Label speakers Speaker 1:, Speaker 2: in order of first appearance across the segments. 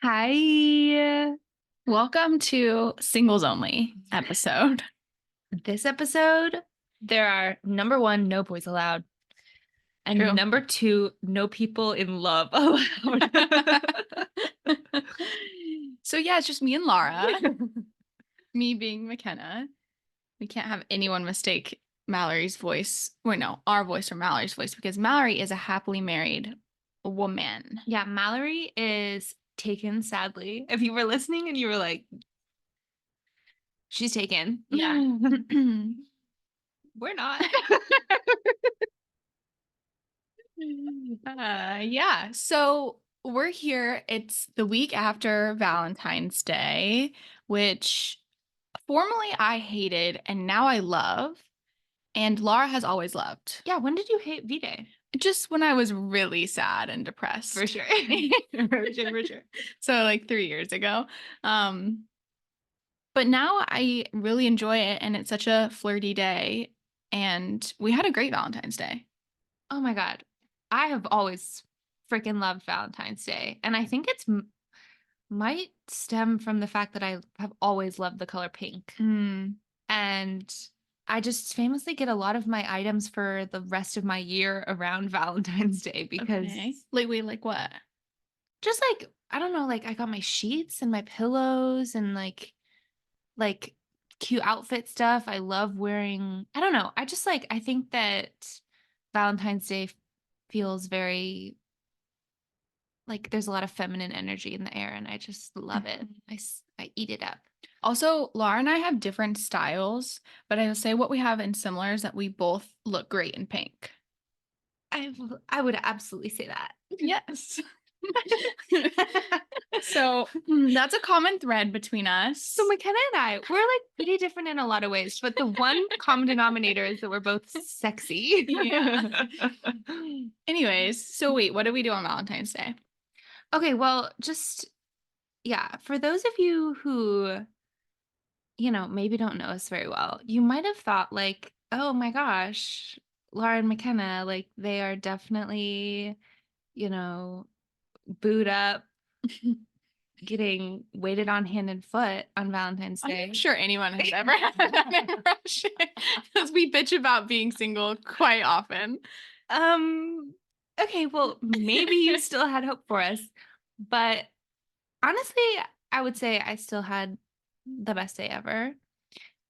Speaker 1: Hi.
Speaker 2: Welcome to Singles Only episode.
Speaker 1: This episode, there are number one, no boys allowed. And
Speaker 2: True.
Speaker 1: number two, no people in love allowed.
Speaker 2: So yeah, it's just me and Lara, me being McKenna. We can't have anyone mistake Mallory's voice. Wait, no, our voice for Mallory's voice because Mallory is a happily married woman.
Speaker 1: Yeah, Mallory is taken, sadly. If you were listening and you were like, she's taken.
Speaker 2: Yeah.
Speaker 1: We're not.
Speaker 2: Yeah. So we're here. It's the week after Valentine's Day, which formerly I hated and now I love. And Laura has always loved.
Speaker 1: Yeah, when did you hate V-Day?
Speaker 2: Just when I was really sad and depressed.
Speaker 1: For sure.
Speaker 2: For sure. So like 3 years ago. But now I really enjoy it and it's such a flirty day. And we had a great Valentine's Day.
Speaker 1: Oh my God. I have always freaking loved Valentine's Day. And I think it's might stem from the fact that I have always loved the color pink. And I just famously get a lot of my items for the rest of my year around Valentine's Day because
Speaker 2: Okay. Wait, like what?
Speaker 1: just like, I don't know, like I got my sheets and my pillows and like cute outfit stuff. I love wearing, I don't know. I think that Valentine's Day feels very like there's a lot of feminine energy in the air and I just love it. I eat it up.
Speaker 2: Also, Laura and I have different styles, but I will say what we have in similar is that we both look great in pink.
Speaker 1: I would absolutely say that.
Speaker 2: Yes. So that's a common thread between us.
Speaker 1: So McKenna and I, we're like pretty different in a lot of ways, but the one common denominator is that we're both sexy.
Speaker 2: Yeah. Anyways, so wait, what do we do on Valentine's Day?
Speaker 1: Okay, well, yeah, for those of you who, maybe don't know us very well, you might have thought like, oh my gosh, Lara and McKenna, like they are definitely, booed up, getting waited on hand and foot on Valentine's Day.
Speaker 2: I'm sure anyone has ever had that impression because we bitch about being single quite often.
Speaker 1: Okay, well, maybe you still had hope for us, but honestly, I would say I still had the best day ever.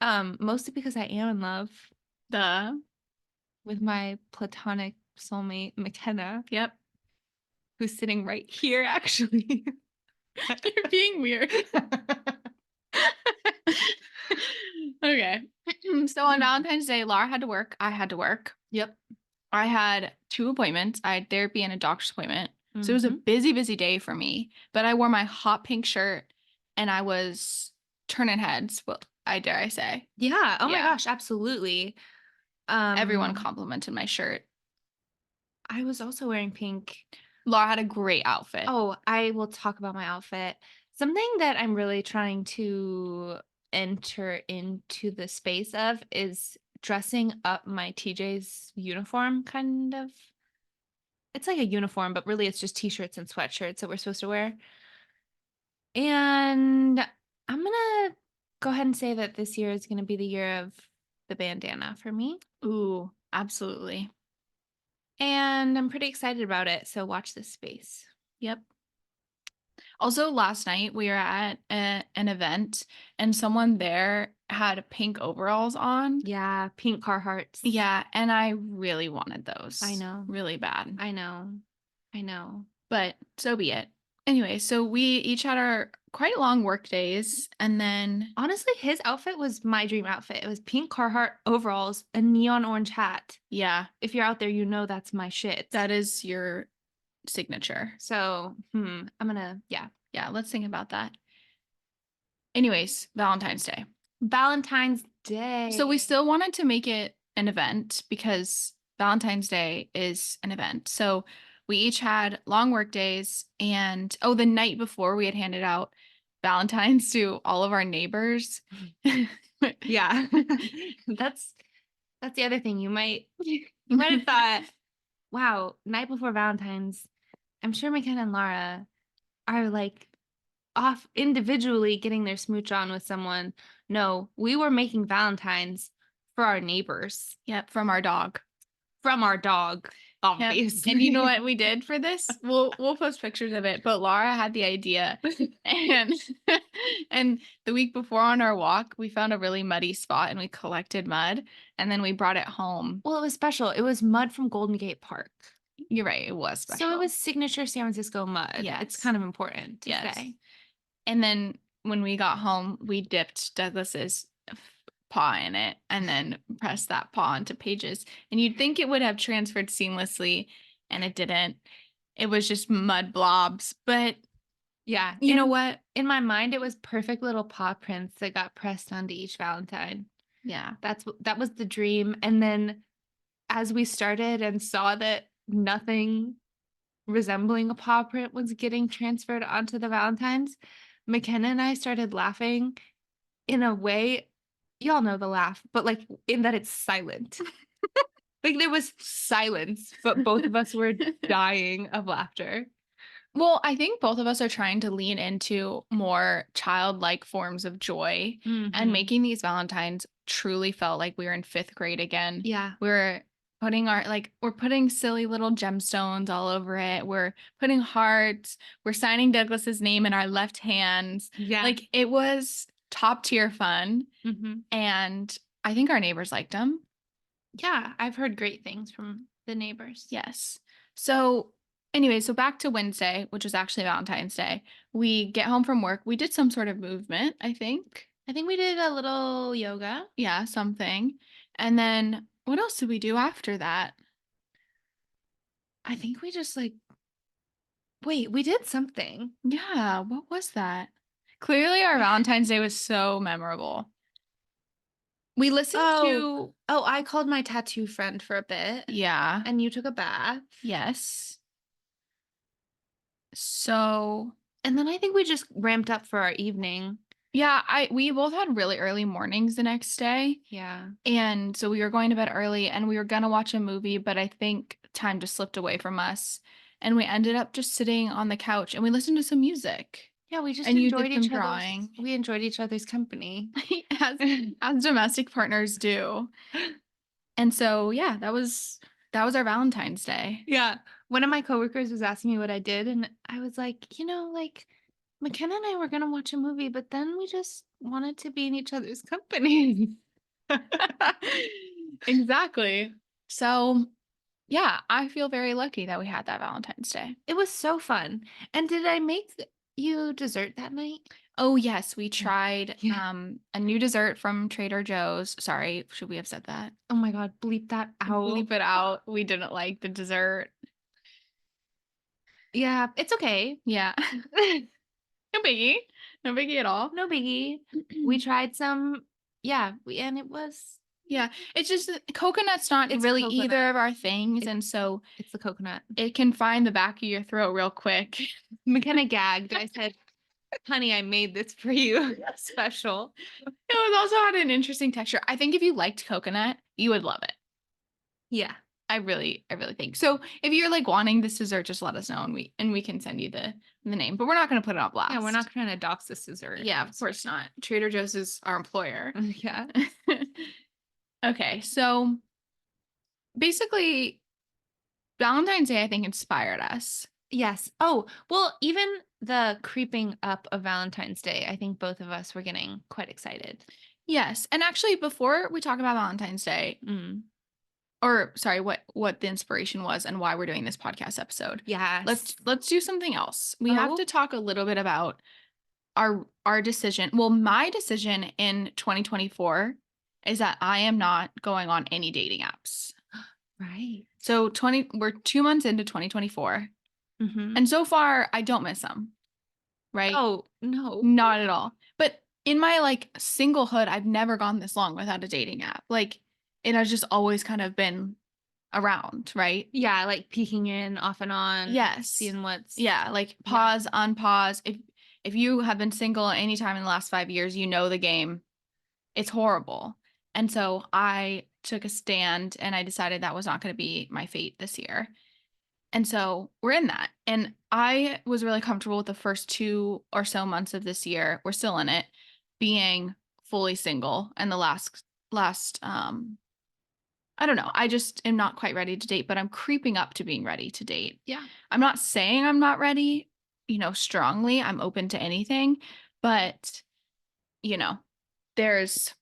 Speaker 1: Mostly because I am in love
Speaker 2: Duh.
Speaker 1: with my platonic soulmate, McKenna.
Speaker 2: Yep.
Speaker 1: Who's sitting right here, actually.
Speaker 2: You're being weird. Okay. So on Valentine's Day, Laura had to work. I had to work.
Speaker 1: Yep.
Speaker 2: I had 2 appointments. I had therapy and a doctor's appointment. So it was a busy, busy day for me. But I wore my hot pink shirt and I was turning heads. Well, I dare I say.
Speaker 1: Yeah. Oh my
Speaker 2: Yeah.
Speaker 1: gosh, absolutely.
Speaker 2: Everyone complimented my shirt.
Speaker 1: I was also wearing pink.
Speaker 2: Laura had a great outfit.
Speaker 1: Oh, I will talk about my outfit. Something that I'm really trying to enter into the space of is dressing up my TJ's uniform, kind of. It's like a uniform, but really it's just t-shirts and sweatshirts that we're supposed to wear. And I'm gonna go ahead and say that this year is gonna be the year of the bandana for me.
Speaker 2: Ooh, absolutely.
Speaker 1: And I'm pretty excited about it. So watch this space.
Speaker 2: Yep. Also, last night we were at an event and someone there had pink overalls on.
Speaker 1: Yeah, pink Carhartts.
Speaker 2: Yeah, and I really wanted those.
Speaker 1: I know.
Speaker 2: Really bad.
Speaker 1: I know.
Speaker 2: But so be it. Anyway, so we each had our quite long work days and then
Speaker 1: Honestly, his outfit was my dream outfit. It was pink Carhartt overalls, a neon orange hat.
Speaker 2: yeah,
Speaker 1: If you're out there, you know that's my shit.
Speaker 2: that is your signature.
Speaker 1: So, I'm gonna, yeah.
Speaker 2: Yeah, let's think about that. Anyways, Valentine's Day.
Speaker 1: Valentine's Day.
Speaker 2: So we still wanted to make it an event because Valentine's Day is an event. So we each had long work days and the night before we had handed out Valentine's to all of our neighbors.
Speaker 1: Yeah. That's the other thing. You might have thought, wow, night before Valentine's, I'm sure McKenna and Lara are like off individually getting their smooch on with someone. No, we were making Valentines for our neighbors
Speaker 2: Yep, from our dog.
Speaker 1: from our dog,
Speaker 2: Yep. And you know
Speaker 1: obviously.
Speaker 2: what we did for this? We'll post pictures of it, but Laura had the idea. And and the week before on our walk, we found a really muddy spot and we collected mud and then we brought it home.
Speaker 1: Well, it was special. It was mud from Golden Gate Park.
Speaker 2: You're right, it was
Speaker 1: So it
Speaker 2: special.
Speaker 1: was signature San Francisco mud. It's
Speaker 2: Yes.
Speaker 1: kind of important to
Speaker 2: Yes.
Speaker 1: say.
Speaker 2: And then when we got home, we dipped Douglas's paw in it and then pressed that paw onto Paige's. And you'd think it would have transferred seamlessly, and it didn't. It was just mud blobs. But
Speaker 1: Yeah.
Speaker 2: you know what?
Speaker 1: In my mind, it was perfect little paw prints that got pressed onto each Valentine.
Speaker 2: Yeah.
Speaker 1: That was the dream. And then as we started and saw that nothing resembling a paw print was getting transferred onto the Valentines, McKenna and I started laughing in a way, y'all know the laugh, but like in that it's silent. Like there was silence, but both of us were dying of laughter.
Speaker 2: Well, I think both of us are trying to lean into more childlike forms of joy, and
Speaker 1: Mhm.
Speaker 2: making these Valentines truly felt like we were in fifth grade again.
Speaker 1: Yeah.
Speaker 2: We're we're putting silly little gemstones all over it. We're putting hearts. We're signing Douglas's name in our left hands.
Speaker 1: Yeah.
Speaker 2: Like it was top tier fun.
Speaker 1: Mhm.
Speaker 2: And I think our neighbors liked them.
Speaker 1: Yeah, I've heard great things from the neighbors.
Speaker 2: Yes. So, anyway, so back to Wednesday, which was actually Valentine's Day. We get home from work. We did some sort of movement, I think.
Speaker 1: I think we did a little yoga.
Speaker 2: Yeah, something. And then what else did we do after that?
Speaker 1: I think we just like wait, we did something.
Speaker 2: Yeah, what was that? Clearly, our Valentine's Day was so memorable. We listened
Speaker 1: Oh,
Speaker 2: to,
Speaker 1: oh, I called my tattoo friend for a bit
Speaker 2: yeah,
Speaker 1: and you took a bath.
Speaker 2: yes. So,
Speaker 1: And then I think we just ramped up for our evening.
Speaker 2: yeah, we both had really early mornings the next day.
Speaker 1: Yeah.
Speaker 2: And so we were going to bed early and we were going to watch a movie, but I think time just slipped away from us. And we ended up just sitting on the couch and we listened to some music.
Speaker 1: Yeah, we just
Speaker 2: And you
Speaker 1: enjoyed
Speaker 2: did some
Speaker 1: each other's
Speaker 2: drawing,
Speaker 1: we enjoyed each other's company.
Speaker 2: as as domestic partners do. And so yeah, that was our Valentine's Day.
Speaker 1: Yeah. One of my coworkers was asking me what I did, and I was like, like McKenna and I were gonna watch a movie, but then we just wanted to be in each other's company.
Speaker 2: Exactly. So yeah, I feel very lucky that we had that Valentine's Day.
Speaker 1: It was so fun. And did I make you dessert that night?
Speaker 2: Oh, yes, we tried,
Speaker 1: Yeah.
Speaker 2: a new dessert from Trader Joe's. Sorry, should we have said that?
Speaker 1: Oh my god, bleep that out.
Speaker 2: Bleep it out. We didn't like the dessert.
Speaker 1: Yeah, it's okay.
Speaker 2: Yeah. No biggie. No biggie at all.
Speaker 1: No biggie. We tried some, yeah, and it was
Speaker 2: Yeah, it's just that coconut's not
Speaker 1: it's
Speaker 2: really
Speaker 1: coconut.
Speaker 2: either of our things,
Speaker 1: It
Speaker 2: and so
Speaker 1: it's the coconut.
Speaker 2: it can find the back of your throat real quick.
Speaker 1: McKenna gagged. I said, "Honey, I made this for you. Special."
Speaker 2: It was also had an interesting texture. I think if you liked coconut, you would love it.
Speaker 1: Yeah.
Speaker 2: I really think. So if you're like wanting this dessert, just let us know and we can send you the name. But we're not gonna put it on blast.
Speaker 1: Yeah, we're not trying to dox the scissor.
Speaker 2: Yeah, of course not. Trader Joe's is our employer.
Speaker 1: Yeah.
Speaker 2: Okay, so basically Valentine's Day, I think, inspired us.
Speaker 1: Yes. Oh, well, even the creeping up of Valentine's Day, I think both of us were getting quite excited.
Speaker 2: Yes. And actually, before we talk about Valentine's Day,
Speaker 1: Mm.
Speaker 2: or sorry, what the inspiration was and why we're doing this podcast episode,
Speaker 1: Yes.
Speaker 2: let's do something else. We have
Speaker 1: Oh.
Speaker 2: to talk a little bit about our decision. Well, my decision in 2024 is that I am not going on any dating apps.
Speaker 1: Right.
Speaker 2: So we're 2 months into 2024.
Speaker 1: Mm-hmm.
Speaker 2: And so far I don't miss them. Right?
Speaker 1: Oh, no.
Speaker 2: Not at all. But in my like singlehood, I've never gone this long without a dating app. Like it has just always kind of been around, right?
Speaker 1: Yeah, like peeking in off and on.
Speaker 2: Yes.
Speaker 1: Seeing what's.
Speaker 2: Yeah, like pause, unpause. If you have been single anytime in the last 5 years, you know the game. It's horrible. And so I took a stand and I decided that was not going to be my fate this year. And so we're in that. And I was really comfortable with the first 2 or so months of this year. We're still in it, being fully single. And the last I don't know. I just am not quite ready to date, but I'm creeping up to being ready to date.
Speaker 1: Yeah.
Speaker 2: I'm not saying I'm not ready, strongly. I'm open to anything, but you know, there's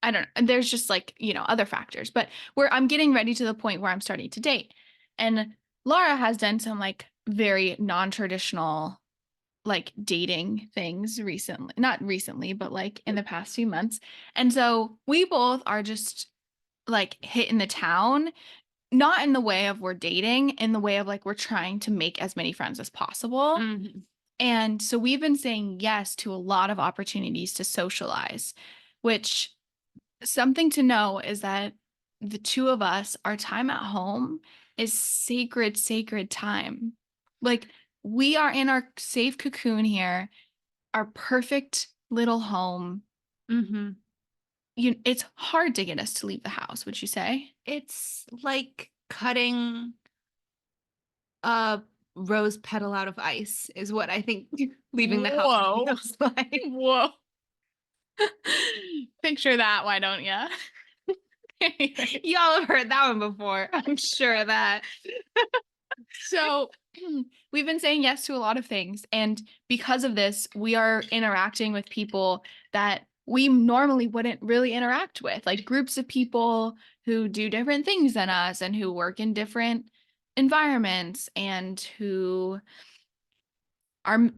Speaker 2: I don't know, there's just like, other factors. But where I'm getting ready to the point where I'm starting to date. And Laura has done some like very non-traditional like dating things recently. Not recently, but like in the past few months. And so we both are just like hitting the town, not in the way of we're dating, in the way of like we're trying to make as many friends as possible.
Speaker 1: Mhm.
Speaker 2: And so we've been saying yes to a lot of opportunities to socialize, which something to know is that the two of us, our time at home is sacred, sacred time. Like we are in our safe cocoon here, our perfect little home.
Speaker 1: Mhm.
Speaker 2: It's hard to get us to leave the house, would you say?
Speaker 1: It's like cutting a rose petal out of ice is what I think leaving the house
Speaker 2: Whoa.
Speaker 1: feels like.
Speaker 2: Whoa. Picture that, why don't you?
Speaker 1: Y'all have heard that one before. I'm sure of that.
Speaker 2: So we've been saying yes to a lot of things. And because of this, we are interacting with people that we normally wouldn't really interact with, like groups of people who do different things than us and who work in different environments and who are,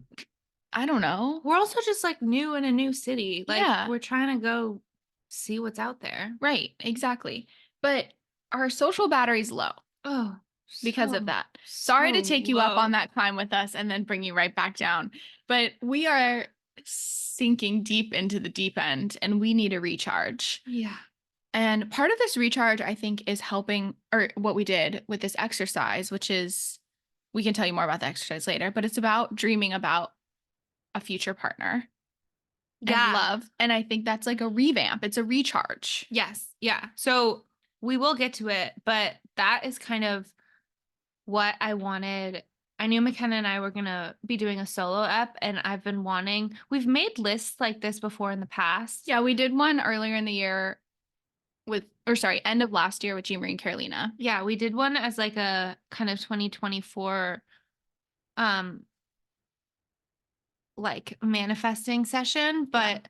Speaker 2: I don't know.
Speaker 1: We're also just like new in a new city. Like
Speaker 2: Yeah,
Speaker 1: we're trying to go see what's out there.
Speaker 2: right. Exactly. But our social battery's low
Speaker 1: Oh,
Speaker 2: because of
Speaker 1: so,
Speaker 2: that. Sorry to
Speaker 1: so
Speaker 2: take you up on
Speaker 1: low.
Speaker 2: that climb with us and then bring you right back down. But we are sinking deep into the deep end and we need a recharge.
Speaker 1: Yeah.
Speaker 2: And part of this recharge, I think, is helping, or what we did with this exercise, which is, we can tell you more about the exercise later, but it's about dreaming about a future partner and
Speaker 1: Yeah.
Speaker 2: love. And I think that's like a revamp, it's a recharge.
Speaker 1: Yes. Yeah. So we will get to it, but that is kind of what I wanted. I knew McKenna and I were gonna be doing a solo ep, and I've been wanting. We've made lists like this before in the past.
Speaker 2: Yeah, we did one earlier in the year or sorry, end of last year with Jean Marie and Carolina.
Speaker 1: Yeah, we did one as like a kind of 2024 um like manifesting session,
Speaker 2: Yeah.
Speaker 1: but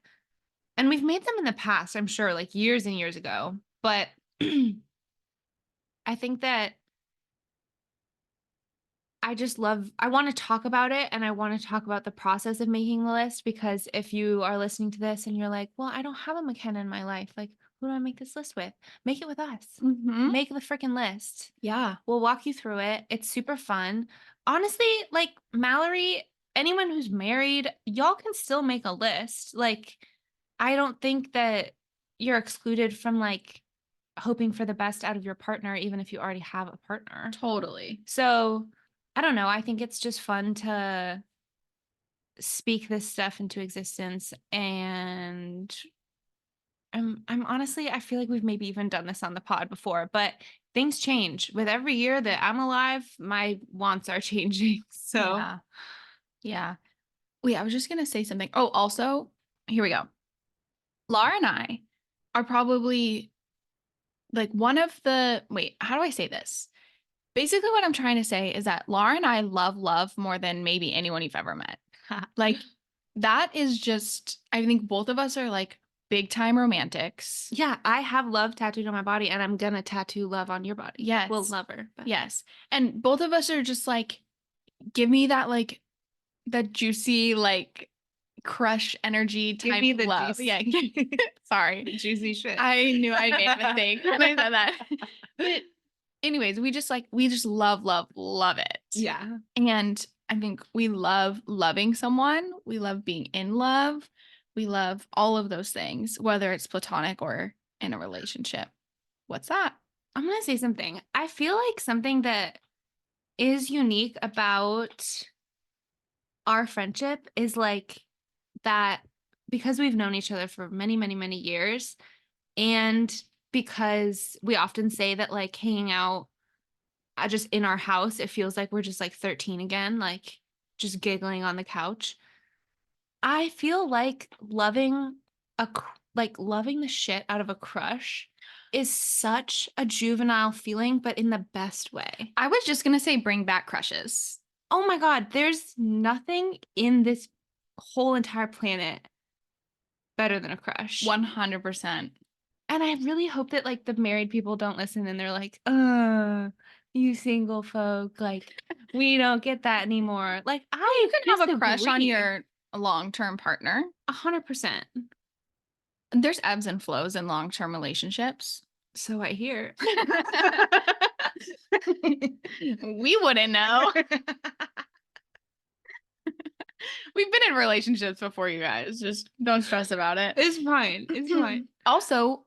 Speaker 1: and we've made them in the past, I'm sure, like years and years ago. But I think that I want to talk about it and I want to talk about the process of making the list because if you are listening to this and you're like, well, I don't have a McKenna in my life, like, who do I make this list with? Make it with us.
Speaker 2: Hmm.
Speaker 1: Make the freaking list.
Speaker 2: Yeah.
Speaker 1: We'll walk you through it. It's super fun. Honestly, like Mallory, anyone who's married, y'all can still make a list. Like, I don't think that you're excluded from like hoping for the best out of your partner, even if you already have a partner.
Speaker 2: Totally.
Speaker 1: So I don't know. I think it's just fun to speak this stuff into existence. And I'm honestly, I feel like we've maybe even done this on the pod before, but things change with every year that I'm alive. My wants are changing. So
Speaker 2: Yeah. Yeah. Wait, I was just gonna say something. Oh, also, here we go. Laura and I are probably like one of the wait, how do I say this? Basically, what I'm trying to say is that Laura and I love love more than maybe anyone you've ever met. Like, that is just, I think both of us are like big time romantics.
Speaker 1: yeah, I have love tattooed on my body and I'm gonna tattoo love on your body. Well,
Speaker 2: Yes.
Speaker 1: lover, but
Speaker 2: Yes. And both of us are just like, give me that, like, that juicy, like, crush energy
Speaker 1: give
Speaker 2: type
Speaker 1: me the
Speaker 2: love.
Speaker 1: juice.
Speaker 2: Yeah. Sorry.
Speaker 1: Juicy shit.
Speaker 2: I knew I made a mistake when I said that. But anyways, we just love, love, love it.
Speaker 1: Yeah.
Speaker 2: And I think we love loving someone. We love being in love. We love all of those things, whether it's platonic or in a relationship. What's that?
Speaker 1: I'm gonna say something. I feel like something that is unique about our friendship is like that because we've known each other for many, many, many years, and because we often say that like hanging out just in our house, it feels like we're just like 13 again, like just giggling on the couch. I feel like loving the shit out of a crush is such a juvenile feeling, but in the best way.
Speaker 2: I was just gonna say bring back crushes.
Speaker 1: Oh my God, there's nothing in this whole entire planet better than a crush.
Speaker 2: 100%.
Speaker 1: And I really hope that like the married people don't listen and they're like, you single folk, like we don't get that anymore. Like
Speaker 2: You
Speaker 1: I
Speaker 2: can have a crush on
Speaker 1: disagree.
Speaker 2: your long-term partner.
Speaker 1: 100%.
Speaker 2: There's ebbs and flows in long-term relationships.
Speaker 1: So I hear.
Speaker 2: We wouldn't know. We've been in relationships before, you guys. Just don't stress about it.
Speaker 1: It's fine. It's fine.
Speaker 2: Also,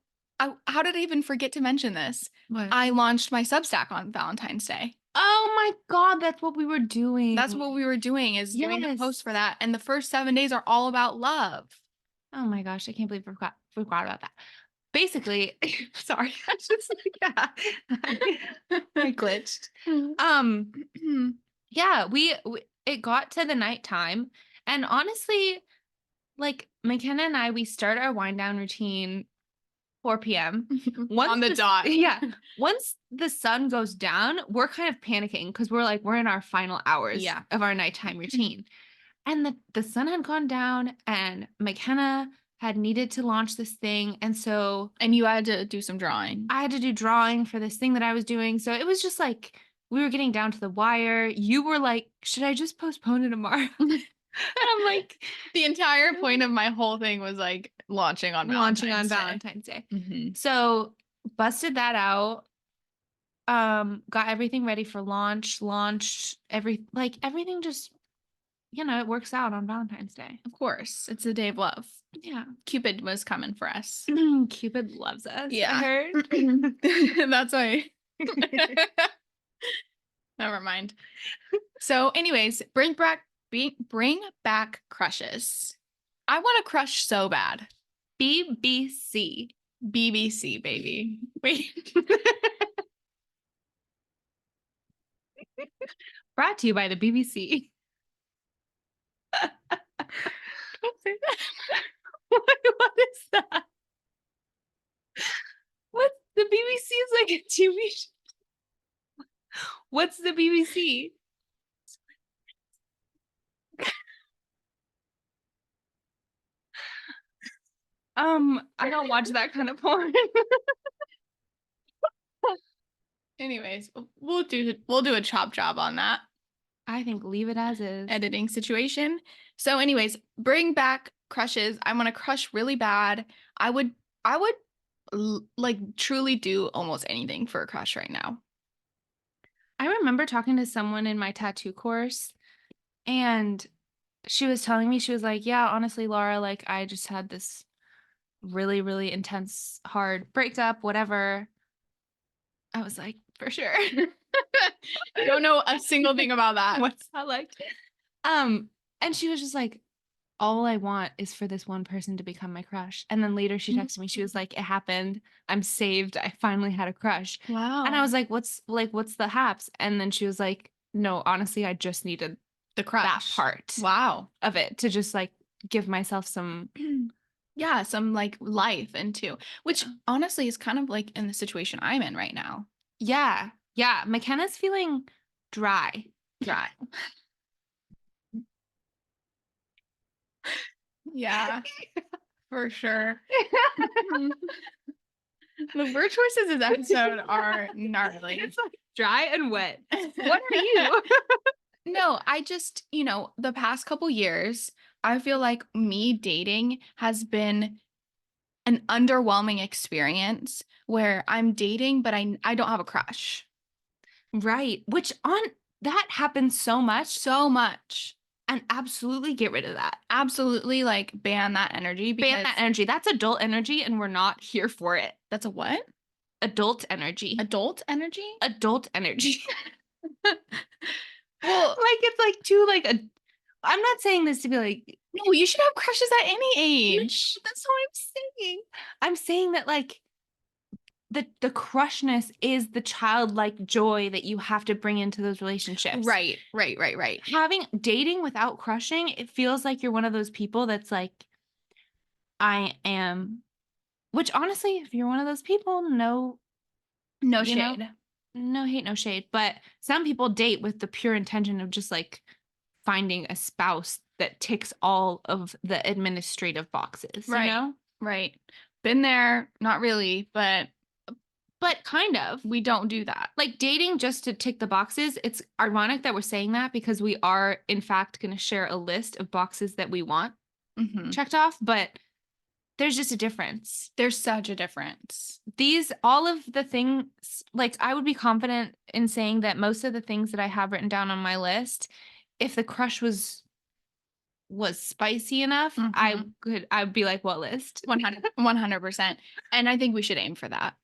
Speaker 2: how did I even forget to mention this?
Speaker 1: What?
Speaker 2: I launched my Substack on Valentine's Day.
Speaker 1: Oh my God, that's what we were doing.
Speaker 2: That's what we were doing, is doing a post for that. And the first 7 days are all about love.
Speaker 1: Oh my gosh, I can't believe I forgot about that. Basically, sorry, I just yeah, I glitched. Yeah, we it got to the nighttime, and honestly, like McKenna and I, we start our wind down routine 4 p.m.
Speaker 2: On the dot.
Speaker 1: Yeah. Once the sun goes down, we're kind of panicking because we're in our final hours of our nighttime routine. And the sun had gone down and McKenna had needed to launch this thing. And so
Speaker 2: And you had to do some drawing.
Speaker 1: I had to do drawing for this thing that I was doing. So it was just like we were getting down to the wire. You were like, should I just postpone it tomorrow? And I'm like,
Speaker 2: the entire point of my whole thing was like launching on
Speaker 1: Valentine's Day. So busted that out. Got everything ready for launch, launched everything just, it works out on Valentine's Day.
Speaker 2: Of course. It's a day of love.
Speaker 1: Yeah.
Speaker 2: Cupid was coming for us.
Speaker 1: Cupid loves us.
Speaker 2: Yeah.
Speaker 1: I heard.
Speaker 2: That's why. Never mind. So, anyways, bring back crushes. I want a crush so bad.
Speaker 1: BBC.
Speaker 2: BBC, baby. Wait.
Speaker 1: Brought to you by the BBC.
Speaker 2: Don't say that.
Speaker 1: What is that? What's the BBC is like a TV show. What's the BBC? I don't watch that kind of porn.
Speaker 2: Anyways, we'll do a chop job on that.
Speaker 1: I think leave it as is.
Speaker 2: Editing situation. So anyways, bring back crushes. I want to crush really bad. I would like truly do almost anything for a crush right now.
Speaker 1: I remember talking to someone in my tattoo course and she was telling me, she was like, yeah, honestly, Lara, like I just had this really, really intense, hard breakup, whatever. I was like, for sure.
Speaker 2: I don't know a single thing about that.
Speaker 1: What's that like? And she was just like, all I want is for this one person to become my crush. And then later she texted me, she was like, it happened. I'm saved. I finally had a crush.
Speaker 2: Wow.
Speaker 1: And I was like, what's the haps? And then she was like, no, honestly, I just needed
Speaker 2: the crush.
Speaker 1: that part.
Speaker 2: Wow.
Speaker 1: Of it to just like give myself some
Speaker 2: some like life into, which honestly is kind of like in the situation I'm in right now.
Speaker 1: Yeah. Yeah. McKenna's feeling dry.
Speaker 2: Yeah, for sure. The word choices this episode are gnarly.
Speaker 1: It's like dry and wet. What are you?
Speaker 2: No, I just, the past couple years, I feel like me dating has been an underwhelming experience where I'm dating, but I don't have a crush.
Speaker 1: Right. Which that happens so much.
Speaker 2: So much.
Speaker 1: And absolutely get rid of that.
Speaker 2: Absolutely, like, ban that energy.
Speaker 1: Ban that energy. That's adult energy, and we're not here for it.
Speaker 2: That's a what?
Speaker 1: Adult energy.
Speaker 2: Adult energy?
Speaker 1: Adult energy. Well, like, it's like too, like, I'm not saying this to be like,
Speaker 2: no, you should have crushes at any age.
Speaker 1: That's what I'm saying. I'm saying that, like, the crushness is the childlike joy that you have to bring into those relationships.
Speaker 2: Right, right, right, right.
Speaker 1: Having dating without crushing, it feels like you're one of those people that's like, I am, which honestly, if you're one of those people, no,
Speaker 2: No
Speaker 1: you know,
Speaker 2: shade.
Speaker 1: no hate, no shade. But some people date with the pure intention of just like finding a spouse that ticks all of the administrative boxes, you
Speaker 2: Right,
Speaker 1: know?
Speaker 2: right. Been there, not really, but
Speaker 1: But kind of.
Speaker 2: we don't do that.
Speaker 1: Like dating just to tick the boxes, it's ironic that we're saying that because we are, in fact, going to share a list of boxes that we want
Speaker 2: Mhm.
Speaker 1: checked off, but there's just a difference.
Speaker 2: There's such a difference.
Speaker 1: These, all of the things, like I would be confident in saying that most of the things that I have written down on my list, if the crush was spicy enough,
Speaker 2: Mhm.
Speaker 1: I would be like, what list?
Speaker 2: 100%. And I think we should aim for that.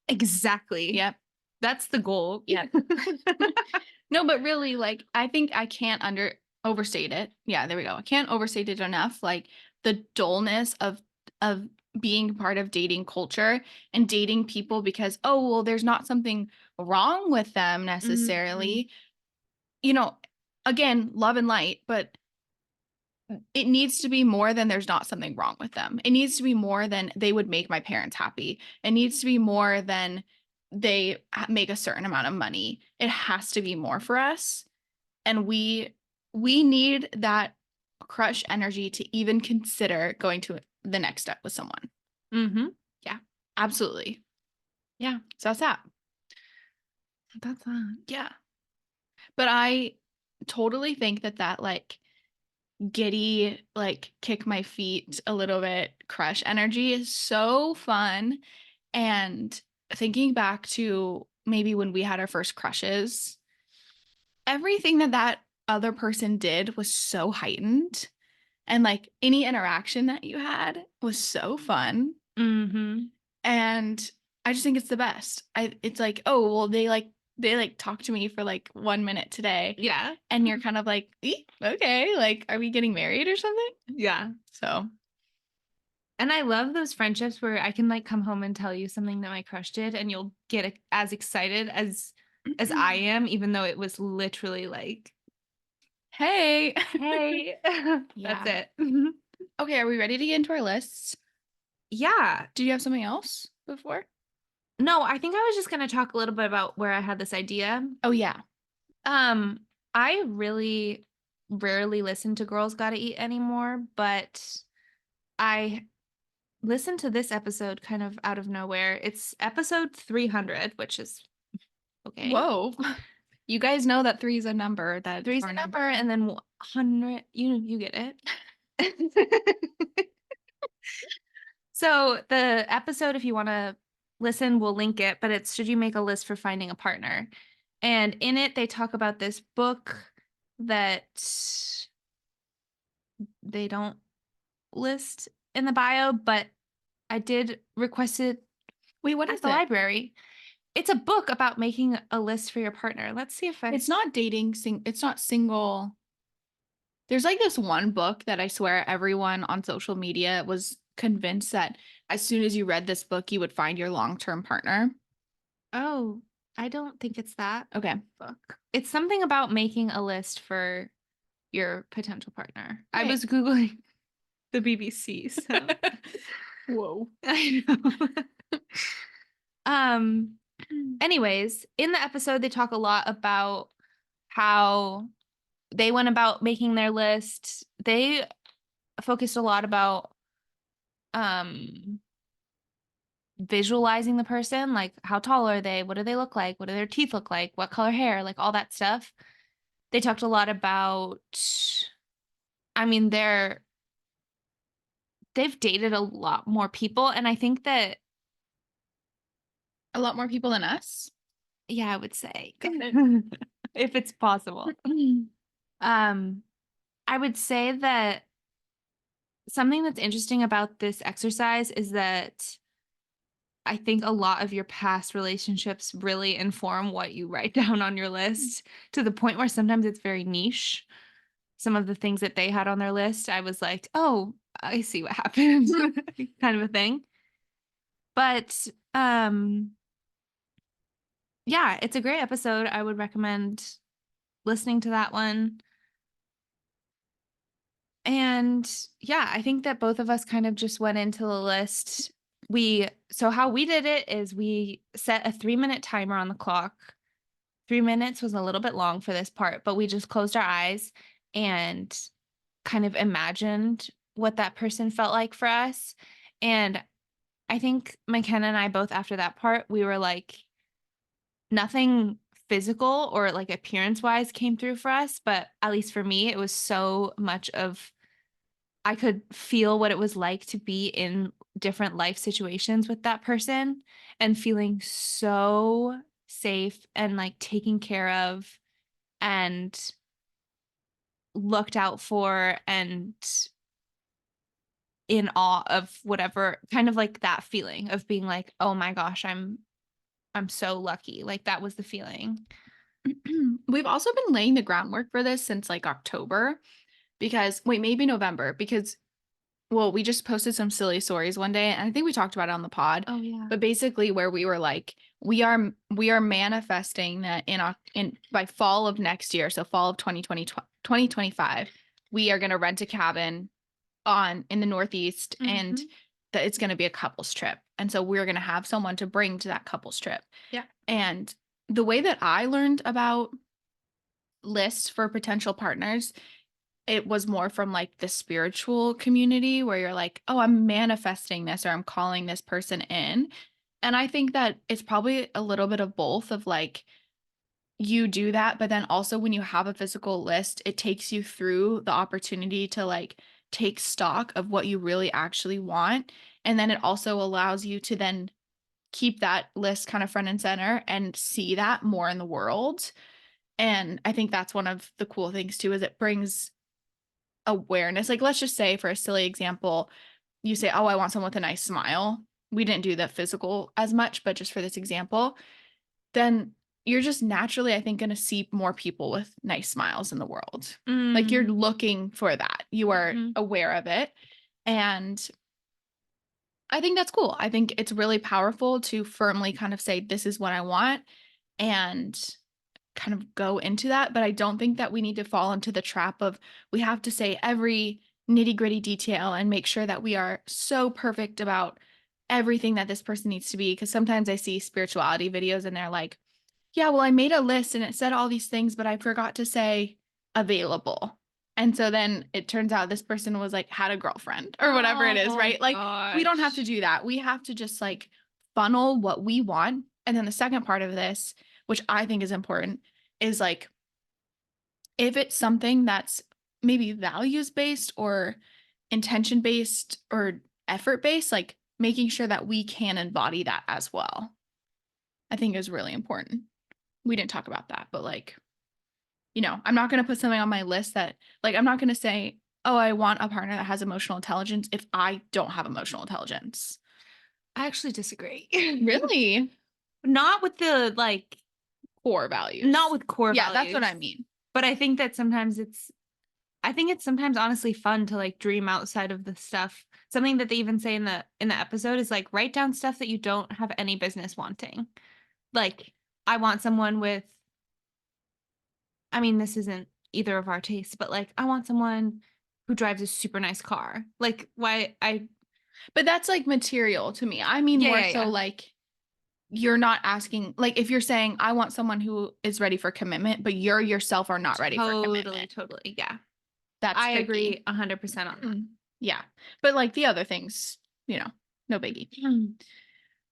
Speaker 1: Exactly.
Speaker 2: Yep.
Speaker 1: That's the goal.
Speaker 2: Yep. No, but really, like, I think I can't overstate it. Yeah, there we go. I can't overstate it enough. Like the dullness of being part of dating culture and dating people because, oh, well, there's not something wrong with them
Speaker 1: Mhm.
Speaker 2: necessarily. You know, again, love and light, but it needs to be more than there's not something wrong with them. It needs to be more than they would make my parents happy. It needs to be more than they make a certain amount of money. It has to be more for us. And we need that crush energy to even consider going to the next step with someone.
Speaker 1: Mhm.
Speaker 2: Yeah, absolutely.
Speaker 1: Yeah,
Speaker 2: So that's that.
Speaker 1: that's that.
Speaker 2: Yeah. But I totally think that like giddy, like kick my feet a little bit crush energy is so fun. And thinking back to maybe when we had our first crushes, everything that other person did was so heightened. And like any interaction that you had was so fun.
Speaker 1: Mhm.
Speaker 2: And I just think it's the best. It's like, oh, well, they talked to me for like 1 minute today.
Speaker 1: Yeah.
Speaker 2: And you're kind of like, okay, like, are we getting married or something?
Speaker 1: Yeah.
Speaker 2: So
Speaker 1: And I love those friendships where I can like come home and tell you something that my crush did and you'll get as excited as I am, even though it was literally like,
Speaker 2: hey.
Speaker 1: hey, that's
Speaker 2: Yeah.
Speaker 1: it.
Speaker 2: Okay, are we ready to get into our lists?
Speaker 1: Yeah.
Speaker 2: Do you have something else before?
Speaker 1: No, I think I was just gonna talk a little bit about where I had this idea.
Speaker 2: Oh yeah.
Speaker 1: Um, I really rarely listen to Girls Gotta Eat anymore, but I listened to this episode kind of out of nowhere. It's episode 300, which is okay.
Speaker 2: Whoa. You guys know that three is a number. That's
Speaker 1: Three's
Speaker 2: our
Speaker 1: a
Speaker 2: number.
Speaker 1: number, and then 100. You get it. So the episode, if you want to listen, we'll link it. But it's should you make a list for finding a partner? And in it, they talk about this book that they don't list in the bio, but I did request it
Speaker 2: Wait, what
Speaker 1: at
Speaker 2: is
Speaker 1: the
Speaker 2: it?
Speaker 1: library. It's a book about making a list for your partner. Let's see if I.
Speaker 2: It's not dating, it's not single. There's like this one book that I swear everyone on social media was convinced that as soon as you read this book, you would find your long-term partner.
Speaker 1: Oh, I don't think it's that
Speaker 2: Okay.
Speaker 1: book. It's something about making a list for your potential partner. I
Speaker 2: Right.
Speaker 1: was Googling the BBC, so
Speaker 2: Whoa.
Speaker 1: I know. um, anyways, in the episode, they talk a lot about how they went about making their list. They focused a lot about um visualizing the person, like how tall are they, what do they look like, what do their teeth look like, what color hair, like all that stuff. They talked a lot about, I mean, they've dated a lot more people, and I think that,
Speaker 2: A lot more people than us.
Speaker 1: yeah, I would say
Speaker 2: Got it.
Speaker 1: if it's possible. um I would say that something that's interesting about this exercise is that I think a lot of your past relationships really inform what you write down on your list, to the point where sometimes it's very niche. Some of the things that they had on their list, I was like, "Oh, I see what happened," kind of a thing. But yeah, it's a great episode. I would recommend listening to that one. And yeah, I think that both of us kind of just went into the list. So how we did it is we set a 3-minute timer on the clock. 3 minutes was a little bit long for this part, but we just closed our eyes and kind of imagined what that person felt like for us. And I think McKenna and I both, after that part, we were like, nothing physical or like appearance wise came through for us. But at least for me, it was so much of I could feel what it was like to be in different life situations with that person and feeling so safe and like taken care of and looked out for and in awe of whatever kind of like that feeling of being like, oh my gosh, I'm so lucky. Like that was the feeling.
Speaker 2: We've also been laying the groundwork for this since like October because wait, maybe November because well, we just posted some silly stories one day and I think we talked about it on the pod.
Speaker 1: Oh yeah.
Speaker 2: But basically where we were like we are manifesting that in by fall of next year, so fall of 2025, we are going to rent a cabin on in the Northeast and
Speaker 1: Mm-hmm.
Speaker 2: that it's going to be a couples trip. And so we're going to have someone to bring to that couples trip.
Speaker 1: Yeah.
Speaker 2: And the way that I learned about lists for potential partners, it was more from like the spiritual community where you're like, oh, I'm manifesting this or I'm calling this person in. And I think that it's probably a little bit of both of like, you do that, but then also when you have a physical list, it takes you through the opportunity to like take stock of what you really actually want. And then it also allows you to then keep that list kind of front and center and see that more in the world. And I think that's one of the cool things too, is it brings awareness. Like, let's just say, for a silly example, you say, oh, I want someone with a nice smile. We didn't do the physical as much, but just for this example, then you're just naturally, I think, going to see more people with nice smiles in the world. Like you're
Speaker 1: Mm-hmm.
Speaker 2: looking for that. You are aware of it. And I think that's cool. I think it's really powerful to firmly kind of say, this is what I want and kind of go into that. But I don't think that we need to fall into the trap of we have to say every nitty gritty detail and make sure that we are so perfect about everything that this person needs to be. Because sometimes I see spirituality videos and they're like, yeah, well, I made a list and it said all these things, but I forgot to say available. And so then it turns out this person was like, had a girlfriend or whatever it is,
Speaker 1: Oh
Speaker 2: right? Like, we don't have to
Speaker 1: gosh.
Speaker 2: do that. We have to just like funnel what we want. And then the second part of this, which I think is important, is like, if it's something that's maybe values based or intention based or effort based, like making sure that we can embody that as well, I think is really important. We didn't talk about that, but like, I'm not going to put something on my list that, like, I'm not going to say, oh, I want a partner that has emotional intelligence if I don't have emotional intelligence.
Speaker 1: I actually disagree.
Speaker 2: Really?
Speaker 1: Not with the like,
Speaker 2: Core values.
Speaker 1: not with core
Speaker 2: Yeah, that's what
Speaker 1: values.
Speaker 2: I mean.
Speaker 1: But I think that sometimes I think it's sometimes honestly fun to like dream outside of the stuff. Something that they even say in the episode is like write down stuff that you don't have any business wanting. Like I want someone with I mean this isn't either of our tastes, but like I want someone who drives a super nice car. Like why I
Speaker 2: But that's like material to me. I mean,
Speaker 1: yeah,
Speaker 2: more
Speaker 1: yeah,
Speaker 2: so
Speaker 1: yeah.
Speaker 2: like you're not asking, like, if you're saying, I want someone who is ready for commitment, but you're yourself are not ready for
Speaker 1: Totally,
Speaker 2: commitment.
Speaker 1: totally. Yeah.
Speaker 2: That's
Speaker 1: I
Speaker 2: tricky.
Speaker 1: agree 100% on that.
Speaker 2: Yeah. But like the other things, no biggie.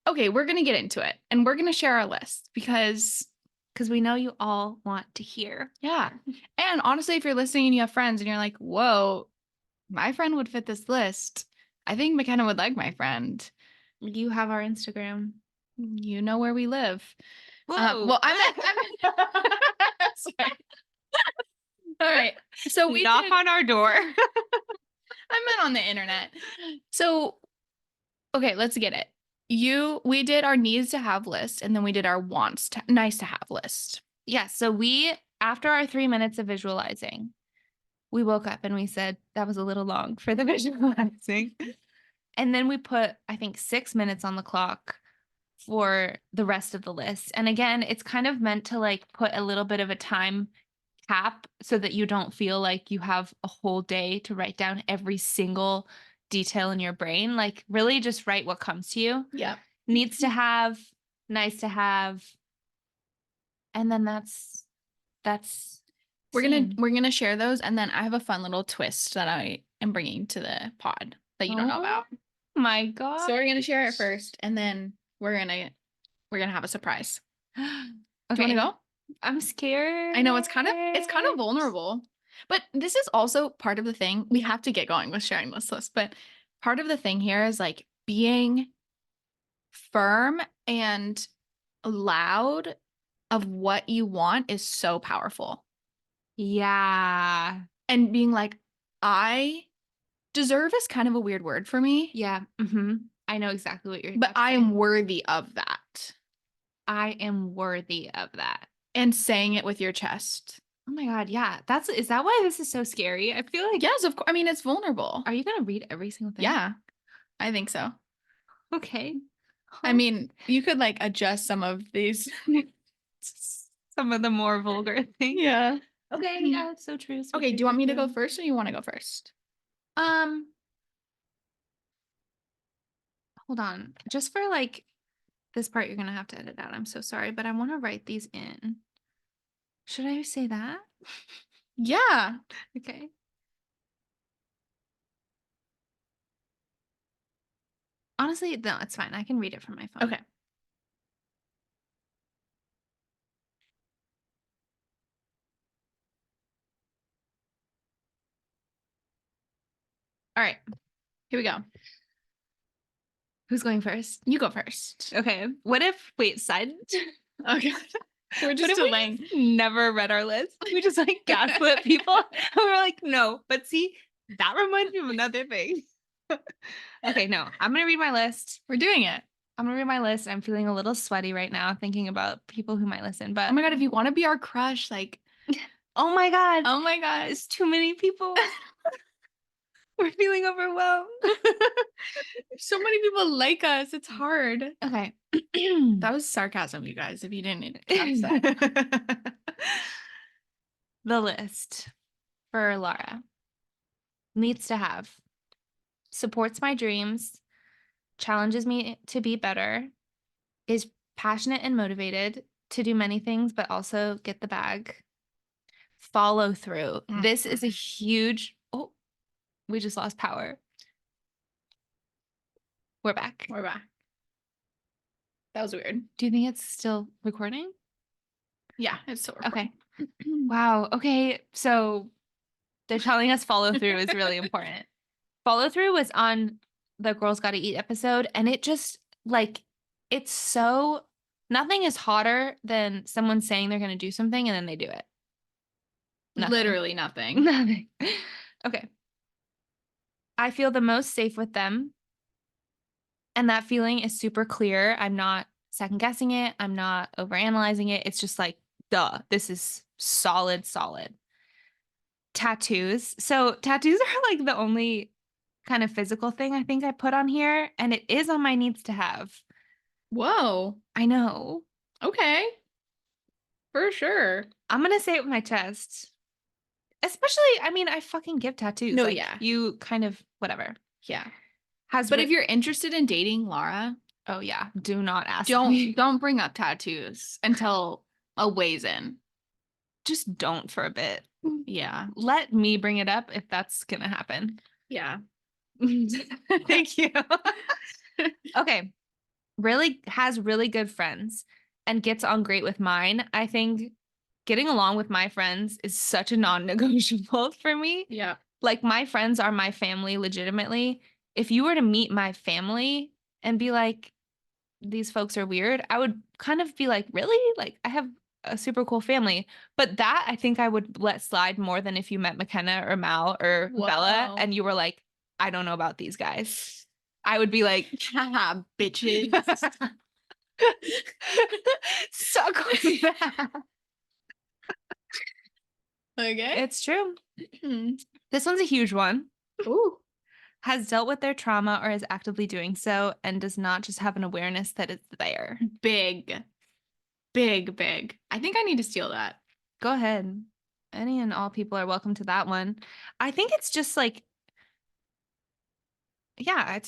Speaker 2: Okay, we're going to get into it and we're going to share our list because,
Speaker 1: Because we know you all want to hear.
Speaker 2: yeah. And honestly, if you're listening and you have friends and you're like, whoa, my friend would fit this list, I think McKenna would like my friend.
Speaker 1: You have our Instagram.
Speaker 2: You know where we live.
Speaker 1: Whoa.
Speaker 2: Well, sorry. All right. So we
Speaker 1: Knock
Speaker 2: did,
Speaker 1: on our door.
Speaker 2: I meant on the internet. So, okay, let's get it. We did our needs to have list and then we did our nice to have list.
Speaker 1: Yeah. So after our 3 minutes of visualizing, we woke up and we said that was a little long for the visualizing. And then we put, I think, 6 minutes on the clock for the rest of the list. And again, it's kind of meant to like put a little bit of a time cap so that you don't feel like you have a whole day to write down every single detail in your brain. Like, really just write what comes to you.
Speaker 2: Yeah.
Speaker 1: Needs to have, nice to have, and then that's scene.
Speaker 2: We're gonna share those, and then I have a fun little twist that I am bringing to the pod that you don't know
Speaker 1: Oh
Speaker 2: about.
Speaker 1: my god.
Speaker 2: So we're gonna share it first, and then we're gonna have a surprise. Do you want to
Speaker 1: Okay.
Speaker 2: go?
Speaker 1: I'm scared.
Speaker 2: I know it's kind of vulnerable, but this is also part of the thing. We have to get going with sharing this list, but part of the thing here is like being firm and loud of what you want is so powerful.
Speaker 1: Yeah.
Speaker 2: And being like, I deserve is kind of a weird word for me,
Speaker 1: Yeah. I know exactly what you're
Speaker 2: but
Speaker 1: about to
Speaker 2: I
Speaker 1: say.
Speaker 2: am worthy of that.
Speaker 1: I am worthy of that.
Speaker 2: And saying it with your chest.
Speaker 1: Oh my god, yeah. Is that why this is so scary? I feel like
Speaker 2: Yes, of course. I mean, it's vulnerable.
Speaker 1: are you gonna read every single thing?
Speaker 2: Yeah, I think so.
Speaker 1: Okay.
Speaker 2: I mean, you could like adjust some of these.
Speaker 1: Some of the more vulgar things.
Speaker 2: Yeah.
Speaker 1: Okay, yeah, it's so true. So
Speaker 2: Okay,
Speaker 1: true,
Speaker 2: do you want
Speaker 1: so
Speaker 2: me to go
Speaker 1: true.
Speaker 2: first or you want to go first?
Speaker 1: Um, hold on. Just for like this part, you're gonna have to edit out. I'm so sorry, but I want to write these in. Should I say that?
Speaker 2: Yeah.
Speaker 1: Okay. Honestly, no, it's fine. I can read it from my phone.
Speaker 2: Okay.
Speaker 1: All right.
Speaker 2: Here we go.
Speaker 1: Who's going first?
Speaker 2: You go first.
Speaker 1: Okay. Wait, side.
Speaker 2: Okay. We're
Speaker 1: What
Speaker 2: just
Speaker 1: if we
Speaker 2: delaying.
Speaker 1: just never read our list? We just like gaslit people. And we're like, no, but see, that reminds me of another thing. Okay, no, I'm gonna read my list.
Speaker 2: We're doing it.
Speaker 1: I'm gonna read my list. I'm feeling a little sweaty right now thinking about people who might listen,
Speaker 2: Oh
Speaker 1: but
Speaker 2: my God, if you want to be our crush, like,
Speaker 1: oh my God,
Speaker 2: oh my God.
Speaker 1: it's too many people. We're feeling overwhelmed.
Speaker 2: So many people like us. It's hard.
Speaker 1: Okay.
Speaker 2: That was sarcasm, you guys, if you didn't catch that.
Speaker 1: The list for Lara needs to have supports my dreams, challenges me to be better, is passionate and motivated to do many things, but also get the bag. Follow through. This is a huge. Oh, we just lost power. We're back.
Speaker 2: We're back. That was weird.
Speaker 1: Do you think it's still recording?
Speaker 2: Yeah, it's still recording.
Speaker 1: Okay. Wow. Okay. So they're telling us follow through is really important. Follow through was on the Girls Gotta Eat episode, and it just like it's so nothing is hotter than someone saying they're gonna do something and then they do it. Nothing.
Speaker 2: Literally nothing.
Speaker 1: Nothing. Okay. I feel the most safe with them. And that feeling is super clear. I'm not second guessing it. I'm not overanalyzing it. It's just like, duh, this is solid, solid. Tattoos. So tattoos are like the only kind of physical thing I think I put on here. And it is on my needs to have.
Speaker 2: Whoa.
Speaker 1: I know.
Speaker 2: Okay. For sure.
Speaker 1: I'm going to say it with my chest. Especially, I mean, I fucking give tattoos.
Speaker 2: No,
Speaker 1: like,
Speaker 2: yeah.
Speaker 1: You kind of, whatever.
Speaker 2: Yeah.
Speaker 1: Has
Speaker 2: But if you're interested in dating Lara,
Speaker 1: oh yeah, do not ask me.
Speaker 2: don't bring up tattoos until a ways in.
Speaker 1: Just don't for a bit.
Speaker 2: Yeah.
Speaker 1: Let me bring it up if that's gonna happen.
Speaker 2: Yeah.
Speaker 1: Thank you. Okay. Really has really good friends and gets on great with mine. I think getting along with my friends is such a non-negotiable for me.
Speaker 2: Yeah.
Speaker 1: Like my friends are my family legitimately. If you were to meet my family and be like, these folks are weird, I would kind of be like, really? Like I have a super cool family. But that I think I would let slide more than if you met McKenna or Mal or Bella and you were like, I don't know about these guys. I would be like,
Speaker 2: haha, bitches.
Speaker 1: suck on that.
Speaker 2: Okay.
Speaker 1: It's true. This one's a huge one.
Speaker 2: Ooh.
Speaker 1: has dealt with their trauma or is actively doing so and does not just have an awareness that it's there.
Speaker 2: Big, big, big. I think I need to steal that.
Speaker 1: Go ahead. Any and all people are welcome to that one. I think it's just like, yeah,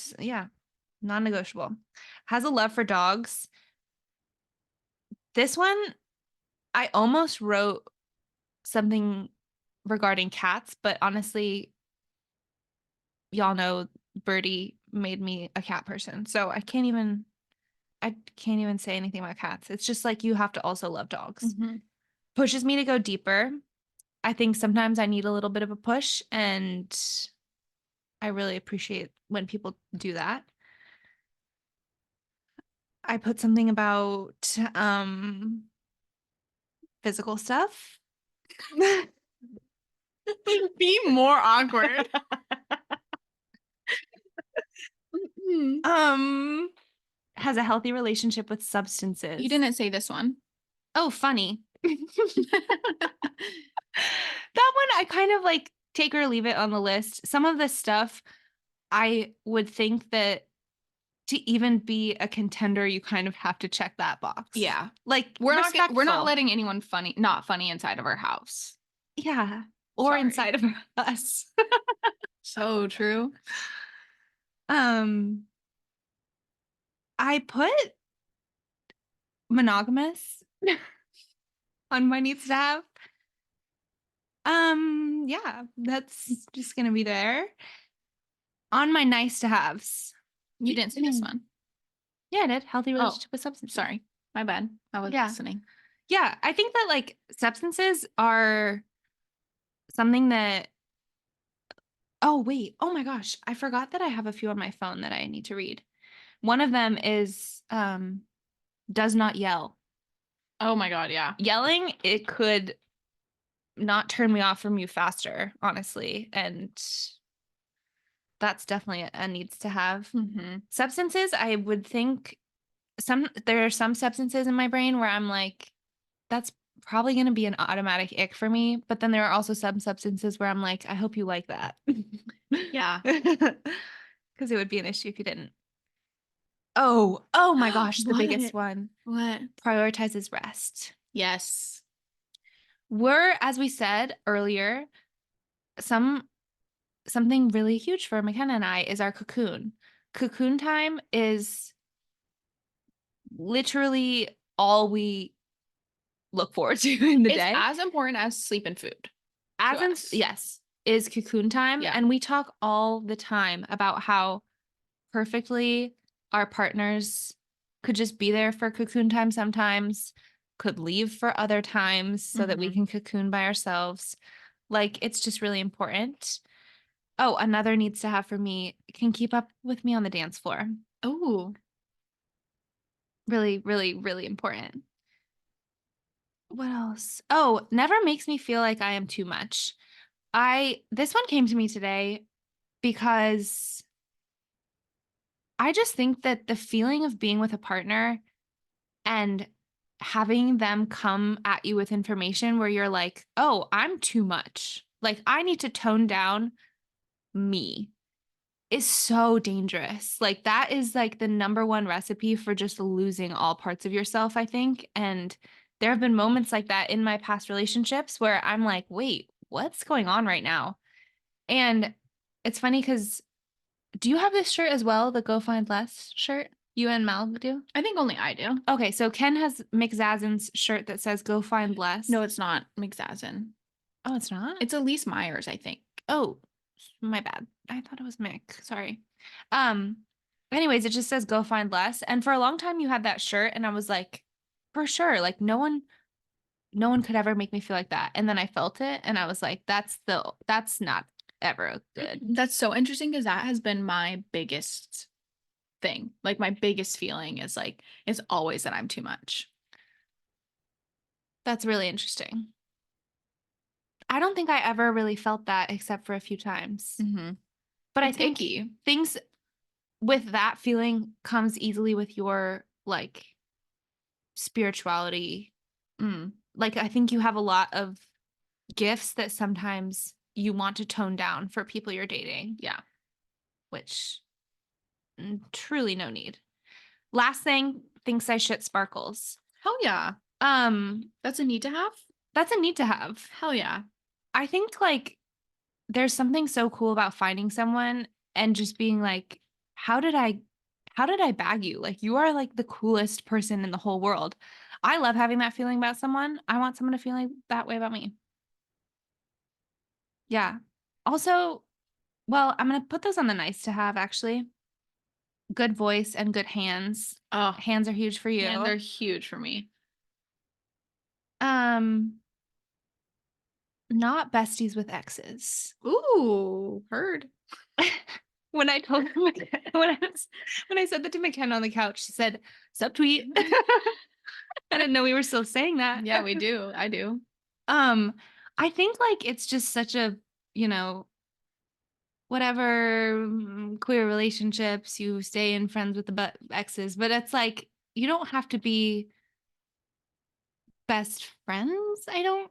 Speaker 1: non-negotiable. Has a love for dogs. This one, I almost wrote something regarding cats, but honestly, y'all know Birdie made me a cat person. So I can't even say anything about cats. It's just like you have to also love dogs.
Speaker 2: Mm-hmm.
Speaker 1: Pushes me to go deeper. I think sometimes I need a little bit of a push, and I really appreciate when people do that. I put something about physical stuff.
Speaker 2: Be more awkward.
Speaker 1: um has a healthy relationship with substances.
Speaker 2: You didn't say this one.
Speaker 1: Oh, funny. That one I kind of like take or leave it on the list. Some of the stuff I would think that to even be a contender, you kind of have to check that box.
Speaker 2: Yeah.
Speaker 1: Like
Speaker 2: We're
Speaker 1: respectful.
Speaker 2: not letting anyone not funny inside of our house.
Speaker 1: Yeah. Or
Speaker 2: Sorry.
Speaker 1: inside of us.
Speaker 2: So true.
Speaker 1: I put monogamous on my needs to have. Yeah, that's just gonna be there. On my nice to haves.
Speaker 2: You didn't say this one.
Speaker 1: Yeah, I did. Healthy relationship with substances.
Speaker 2: Sorry. My bad. I was listening.
Speaker 1: Yeah, I think that like substances are something that oh wait, oh my gosh, I forgot that I have a few on my phone that I need to read. One of them is does not yell.
Speaker 2: Oh my God, yeah.
Speaker 1: Yelling, it could not turn me off from you faster, honestly. And that's definitely a needs to have.
Speaker 2: Mm-hmm.
Speaker 1: Substances, I would think there are some substances in my brain where I'm like, that's probably going to be an automatic ick for me. But then there are also some substances where I'm like, I hope you like that.
Speaker 2: Yeah.
Speaker 1: Because it would be an issue if you didn't. Oh my gosh, the biggest one.
Speaker 2: What?
Speaker 1: Prioritizes rest.
Speaker 2: Yes.
Speaker 1: We're, as we said earlier, something really huge for McKenna and I is our cocoon. Cocoon time is literally all we look forward to in the day.
Speaker 2: It's as important as sleep and food.
Speaker 1: Yes, is cocoon time.
Speaker 2: Yeah.
Speaker 1: And we talk all the time about how perfectly our partners could just be there for cocoon time sometimes, could leave for other times so that we can cocoon by ourselves. Like, it's just really important. Oh, another needs to have for me, can keep up with me on the dance floor.
Speaker 2: Oh.
Speaker 1: Really, really, really important. What else? Oh, never makes me feel like I am too much. This one came to me today because I just think that the feeling of being with a partner and having them come at you with information where you're like, oh, I'm too much. Like, I need to tone down me is so dangerous. Like, that is like the number one recipe for just losing all parts of yourself, I think. And there have been moments like that in my past relationships where I'm like, wait, what's going on right now? And it's funny because do you have this shirt as well, the Go Find Less shirt? You and Mal do?
Speaker 2: I think only I do.
Speaker 1: Okay, so Ken has McZazin's shirt that says Go Find Less.
Speaker 2: No, it's not McZazin.
Speaker 1: Oh, it's not?
Speaker 2: It's Elise Myers, I think.
Speaker 1: Oh, my bad. I thought it was Mick. Sorry. Anyways, it just says Go Find Less. And for a long time you had that shirt and I was like, for sure, like no one could ever make me feel like that. And then I felt it and I was like, that's not ever good.
Speaker 2: That's so interesting because that has been my biggest thing. Like my biggest feeling is like it's always that I'm too much.
Speaker 1: That's really interesting. I don't think I ever really felt that except for a few times. But
Speaker 2: It's
Speaker 1: I think
Speaker 2: icky.
Speaker 1: things with that feeling comes easily with your like spirituality. Like, I think you have a lot of gifts that sometimes you want to tone down for people you're dating.
Speaker 2: Yeah.
Speaker 1: which truly no need. Last thing, thinks I shit sparkles.
Speaker 2: Hell yeah.
Speaker 1: Um,
Speaker 2: That's a need to have?
Speaker 1: that's a need to have.
Speaker 2: Hell yeah.
Speaker 1: I think like there's something so cool about finding someone and just being like, how did I how did I bag you? Like you are like the coolest person in the whole world. I love having that feeling about someone. I want someone to feel like that way about me. Yeah. Also, well, I'm gonna put those on the nice to have actually. Good voice and good hands.
Speaker 2: Oh,
Speaker 1: Hands are huge for
Speaker 2: hands are
Speaker 1: you.
Speaker 2: huge for me.
Speaker 1: Um, not besties with exes.
Speaker 2: Ooh, heard.
Speaker 1: When I told him when I said that to McKenna on the couch, she said, subtweet. I didn't know we were still saying that.
Speaker 2: Yeah, we do. I do.
Speaker 1: Um, I think like it's just such a, you know, whatever queer relationships, you stay in friends with the exes, but it's like you don't have to be best friends, I don't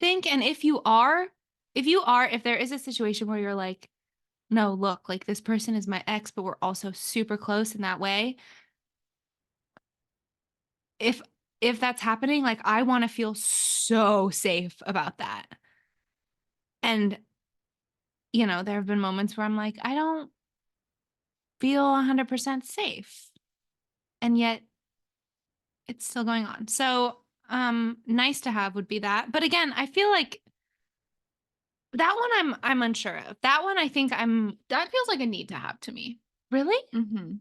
Speaker 1: think. And if there is a situation where you're like, no, look, like this person is my ex, but we're also super close in that way. If if that's happening, like I want to feel so safe about that. And there have been moments where I'm like, I don't feel 100% safe. And yet it's still going on. So, nice to have would be that. But again, I feel like that one I'm unsure of. That one I think I'm
Speaker 2: That feels like a need to have to me.
Speaker 1: really.
Speaker 2: Mm-hmm.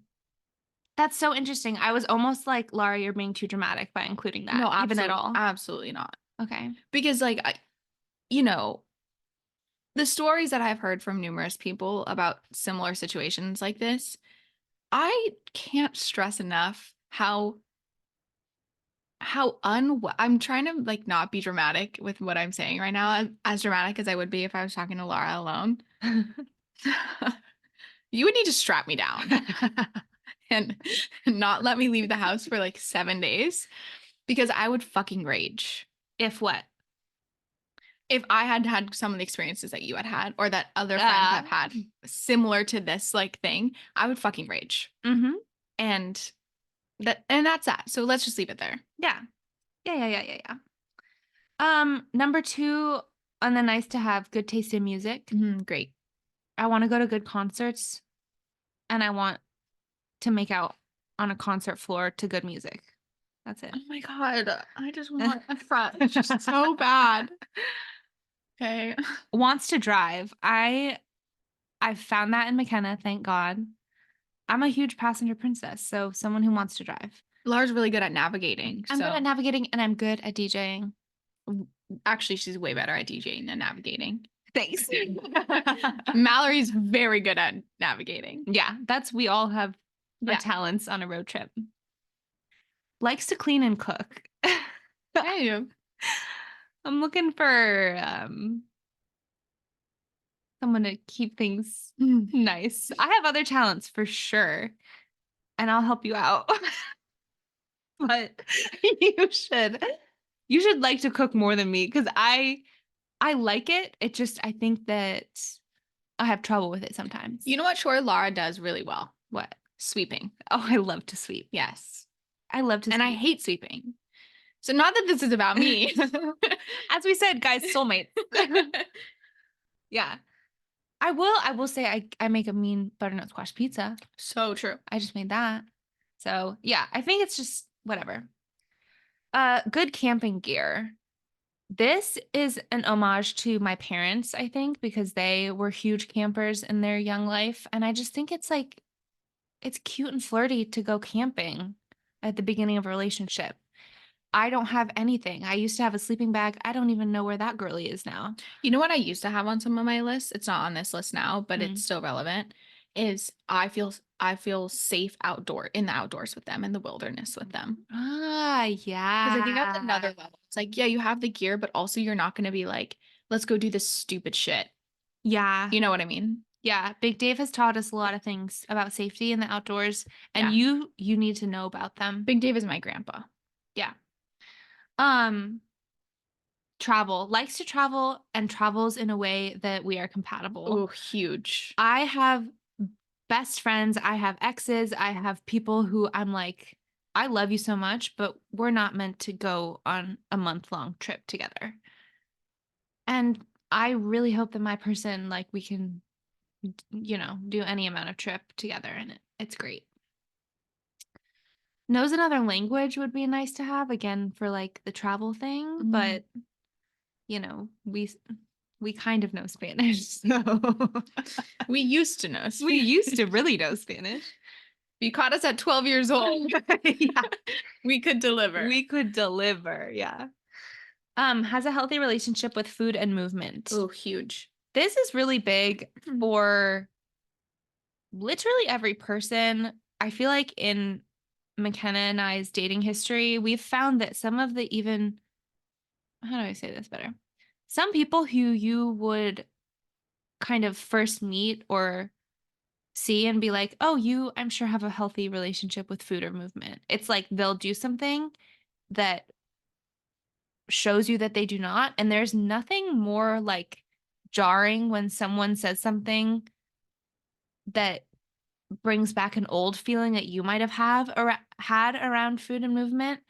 Speaker 1: That's so interesting. I was almost like, Lara, you're being too dramatic by including that,
Speaker 2: No,
Speaker 1: even at
Speaker 2: absolutely,
Speaker 1: all.
Speaker 2: absolutely not.
Speaker 1: Okay.
Speaker 2: Because like you know, the stories that I've heard from numerous people about similar situations like this, I can't stress enough how I'm trying to like not be dramatic with what I'm saying right now, as dramatic as I would be if I was talking to Lara alone. You would need to strap me down and not let me leave the house for like 7 days because I would fucking rage.
Speaker 1: If what?
Speaker 2: If I had had some of the experiences that you had had or that other friends have
Speaker 1: Uh,
Speaker 2: had similar to this like thing, I would fucking rage.
Speaker 1: mm-hmm.
Speaker 2: And that's that. So let's just leave it there.
Speaker 1: Yeah. Yeah. Number two on the nice to have, good taste in music.
Speaker 2: Great.
Speaker 1: I want to go to good concerts and I want to make out on a concert floor to good music. That's it.
Speaker 2: Oh my God. I just want a French so bad. Okay.
Speaker 1: Wants to drive. I found that in McKenna, thank God. I'm a huge passenger princess, so someone who wants to drive.
Speaker 2: Laura's really good at navigating.
Speaker 1: I'm
Speaker 2: So
Speaker 1: good at navigating and I'm good at DJing.
Speaker 2: actually, she's way better at DJing than navigating.
Speaker 1: Thanks.
Speaker 2: Mallory's very good at navigating.
Speaker 1: Yeah, we all have our
Speaker 2: Yeah.
Speaker 1: talents on a road trip. Likes to clean and cook.
Speaker 2: Hey.
Speaker 1: I'm looking for someone to keep things nice. I have other talents for sure, and I'll help you out. But you should like to cook more than me because I like it. It just I think that I have trouble with it sometimes.
Speaker 2: You know what chore Laura does really well?
Speaker 1: What?
Speaker 2: Sweeping.
Speaker 1: Oh, I love to sweep.
Speaker 2: Yes.
Speaker 1: I love to
Speaker 2: And I
Speaker 1: sweep.
Speaker 2: hate sweeping. So not that this is about me.
Speaker 1: As we said, guys, soulmates. Yeah. I will say I make a mean butternut squash pizza.
Speaker 2: So true.
Speaker 1: I just made that. So yeah, I think it's just whatever. Good camping gear. This is an homage to my parents, I think, because they were huge campers in their young life. And I just think it's like, it's cute and flirty to go camping at the beginning of a relationship. I don't have anything. I used to have a sleeping bag. I don't even know where that girly is now.
Speaker 2: You know what I used to have on some of my lists? It's not on this list now, but it's still relevant. Is I feel safe in the outdoors with them, in the wilderness with them.
Speaker 1: Ah, yeah.
Speaker 2: Because I think that's another level. It's like, yeah, you have the gear, but also you're not going to be like, let's go do this stupid shit.
Speaker 1: Yeah.
Speaker 2: You know what I mean?
Speaker 1: Yeah. Big Dave has taught us a lot of things about safety in the outdoors, and
Speaker 2: Yeah.
Speaker 1: you need to know about them.
Speaker 2: Big Dave is my grandpa.
Speaker 1: Yeah. Travel. Likes to travel and travels in a way that we are compatible.
Speaker 2: Oh, huge.
Speaker 1: I have best friends, I have exes, I have people who I'm like, I love you so much, but we're not meant to go on a month-long trip together. And I really hope that my person, like, we can, do any amount of trip together and it's great. Knows another language would be nice to have again for like the travel thing,
Speaker 2: Mm.
Speaker 1: but you know, we kind of know Spanish, so
Speaker 2: We used to know
Speaker 1: we used
Speaker 2: Spanish.
Speaker 1: to really know Spanish.
Speaker 2: You caught us at 12 years old.
Speaker 1: Yeah,
Speaker 2: We could deliver.
Speaker 1: we could deliver, yeah. Has a healthy relationship with food and movement.
Speaker 2: Oh, huge.
Speaker 1: This is really big for literally every person. I feel like in McKenna and I's dating history, we've found that some of the even, how do I say this better? Some people who you would kind of first meet or see and be like, oh, you, I'm sure, have a healthy relationship with food or movement. It's like they'll do something that shows you that they do not. And there's nothing more like jarring when someone says something that brings back an old feeling that you might had around food and movement,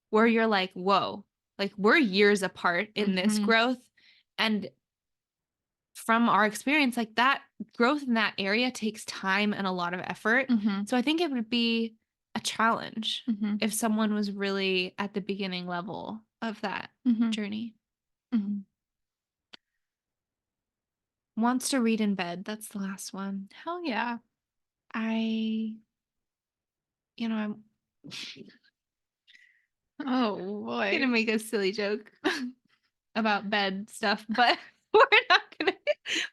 Speaker 1: where you're like, whoa, like we're years apart in this
Speaker 2: Mhm.
Speaker 1: growth. And from our experience, like that growth in that area takes time and a lot of effort.
Speaker 2: Mhm.
Speaker 1: So I think it would be a challenge
Speaker 2: Mhm.
Speaker 1: if someone was really at the beginning level of that
Speaker 2: Mhm.
Speaker 1: journey.
Speaker 2: Mhm.
Speaker 1: Wants to read in bed. That's the last one.
Speaker 2: Hell yeah.
Speaker 1: I, I'm
Speaker 2: Oh
Speaker 1: gonna
Speaker 2: boy.
Speaker 1: make a silly joke about bed stuff, but we're not gonna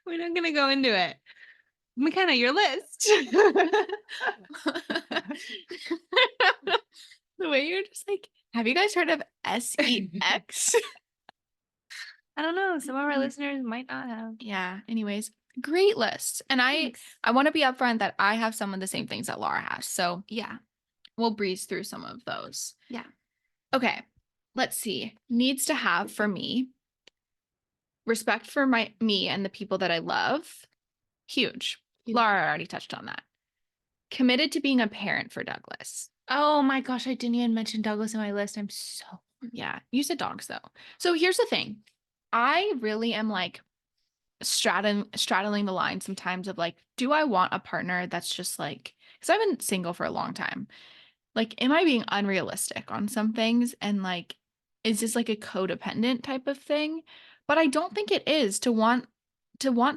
Speaker 1: we're not gonna go into it. McKenna, your list.
Speaker 2: The way you're just like, have you guys heard of SEX?
Speaker 1: I don't know. Some of our listeners might not have.
Speaker 2: Yeah. Anyways, great list. And
Speaker 1: Thanks.
Speaker 2: I want to be upfront that I have some of the same things that Laura has. So
Speaker 1: Yeah.
Speaker 2: we'll breeze through some of those.
Speaker 1: Yeah.
Speaker 2: Okay. Let's see. Needs to have for me respect for me and the people that I love. Huge.
Speaker 1: Huge.
Speaker 2: Laura already touched on that. Committed to being a parent for Douglas.
Speaker 1: Oh my gosh, I didn't even mention Douglas on my list. I'm so
Speaker 2: Yeah. You said dogs though. So here's the thing. I really am like straddling the line sometimes of like, do I want a partner that's just like, because I've been single for a long time. Like, am I being unrealistic on some things? And like, is this like a codependent type of thing? But I don't think it is to want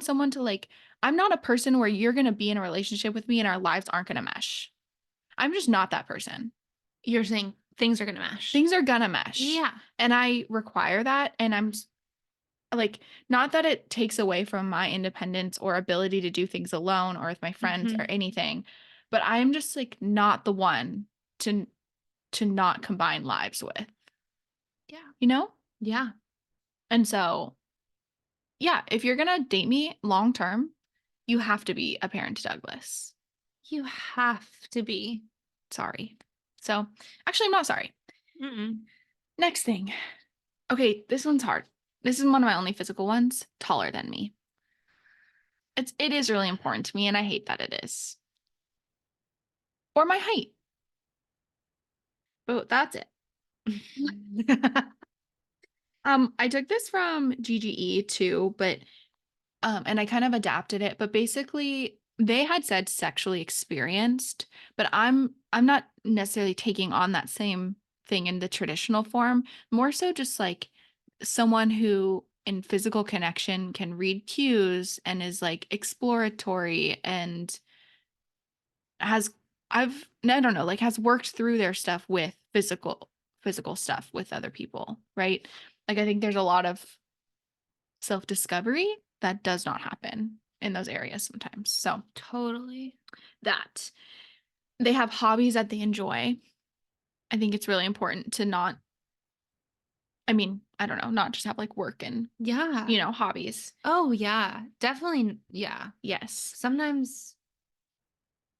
Speaker 2: someone to like, I'm not a person where you're gonna be in a relationship with me and our lives aren't gonna mesh. I'm just not that person.
Speaker 1: you're saying things are gonna mash.
Speaker 2: Things are gonna mesh.
Speaker 1: Yeah.
Speaker 2: And I require that. And like, not that it takes away from my independence or ability to do things alone or with my friends or
Speaker 1: Hmm.
Speaker 2: anything, but I'm just like not the one to not combine lives with,
Speaker 1: Yeah.
Speaker 2: you know?
Speaker 1: Yeah.
Speaker 2: And so, yeah, if you're gonna date me long term, you have to be a parent to Douglas.
Speaker 1: You have to be.
Speaker 2: Sorry. So, actually, I'm not sorry.
Speaker 1: Mm-mm.
Speaker 2: Next thing. Okay, this one's hard. This is one of my only physical ones. Taller than me. It is really important to me, and I hate that it is. Or my height. But that's it. I took this from GGE too, but and I kind of adapted it, but basically they had said sexually experienced, but I'm not necessarily taking on that same thing in the traditional form, more so just like someone who in physical connection can read cues and is like exploratory and has I don't know, like has worked through their stuff with physical stuff with other people, right? Like I think there's a lot of self-discovery that does not happen in those areas sometimes. So
Speaker 1: Totally.
Speaker 2: that they have hobbies that they enjoy. I think it's really important to not, I mean, I don't know, not just have like work and,
Speaker 1: Yeah.
Speaker 2: hobbies.
Speaker 1: Oh, yeah. Definitely. Yeah.
Speaker 2: Yes.
Speaker 1: Sometimes,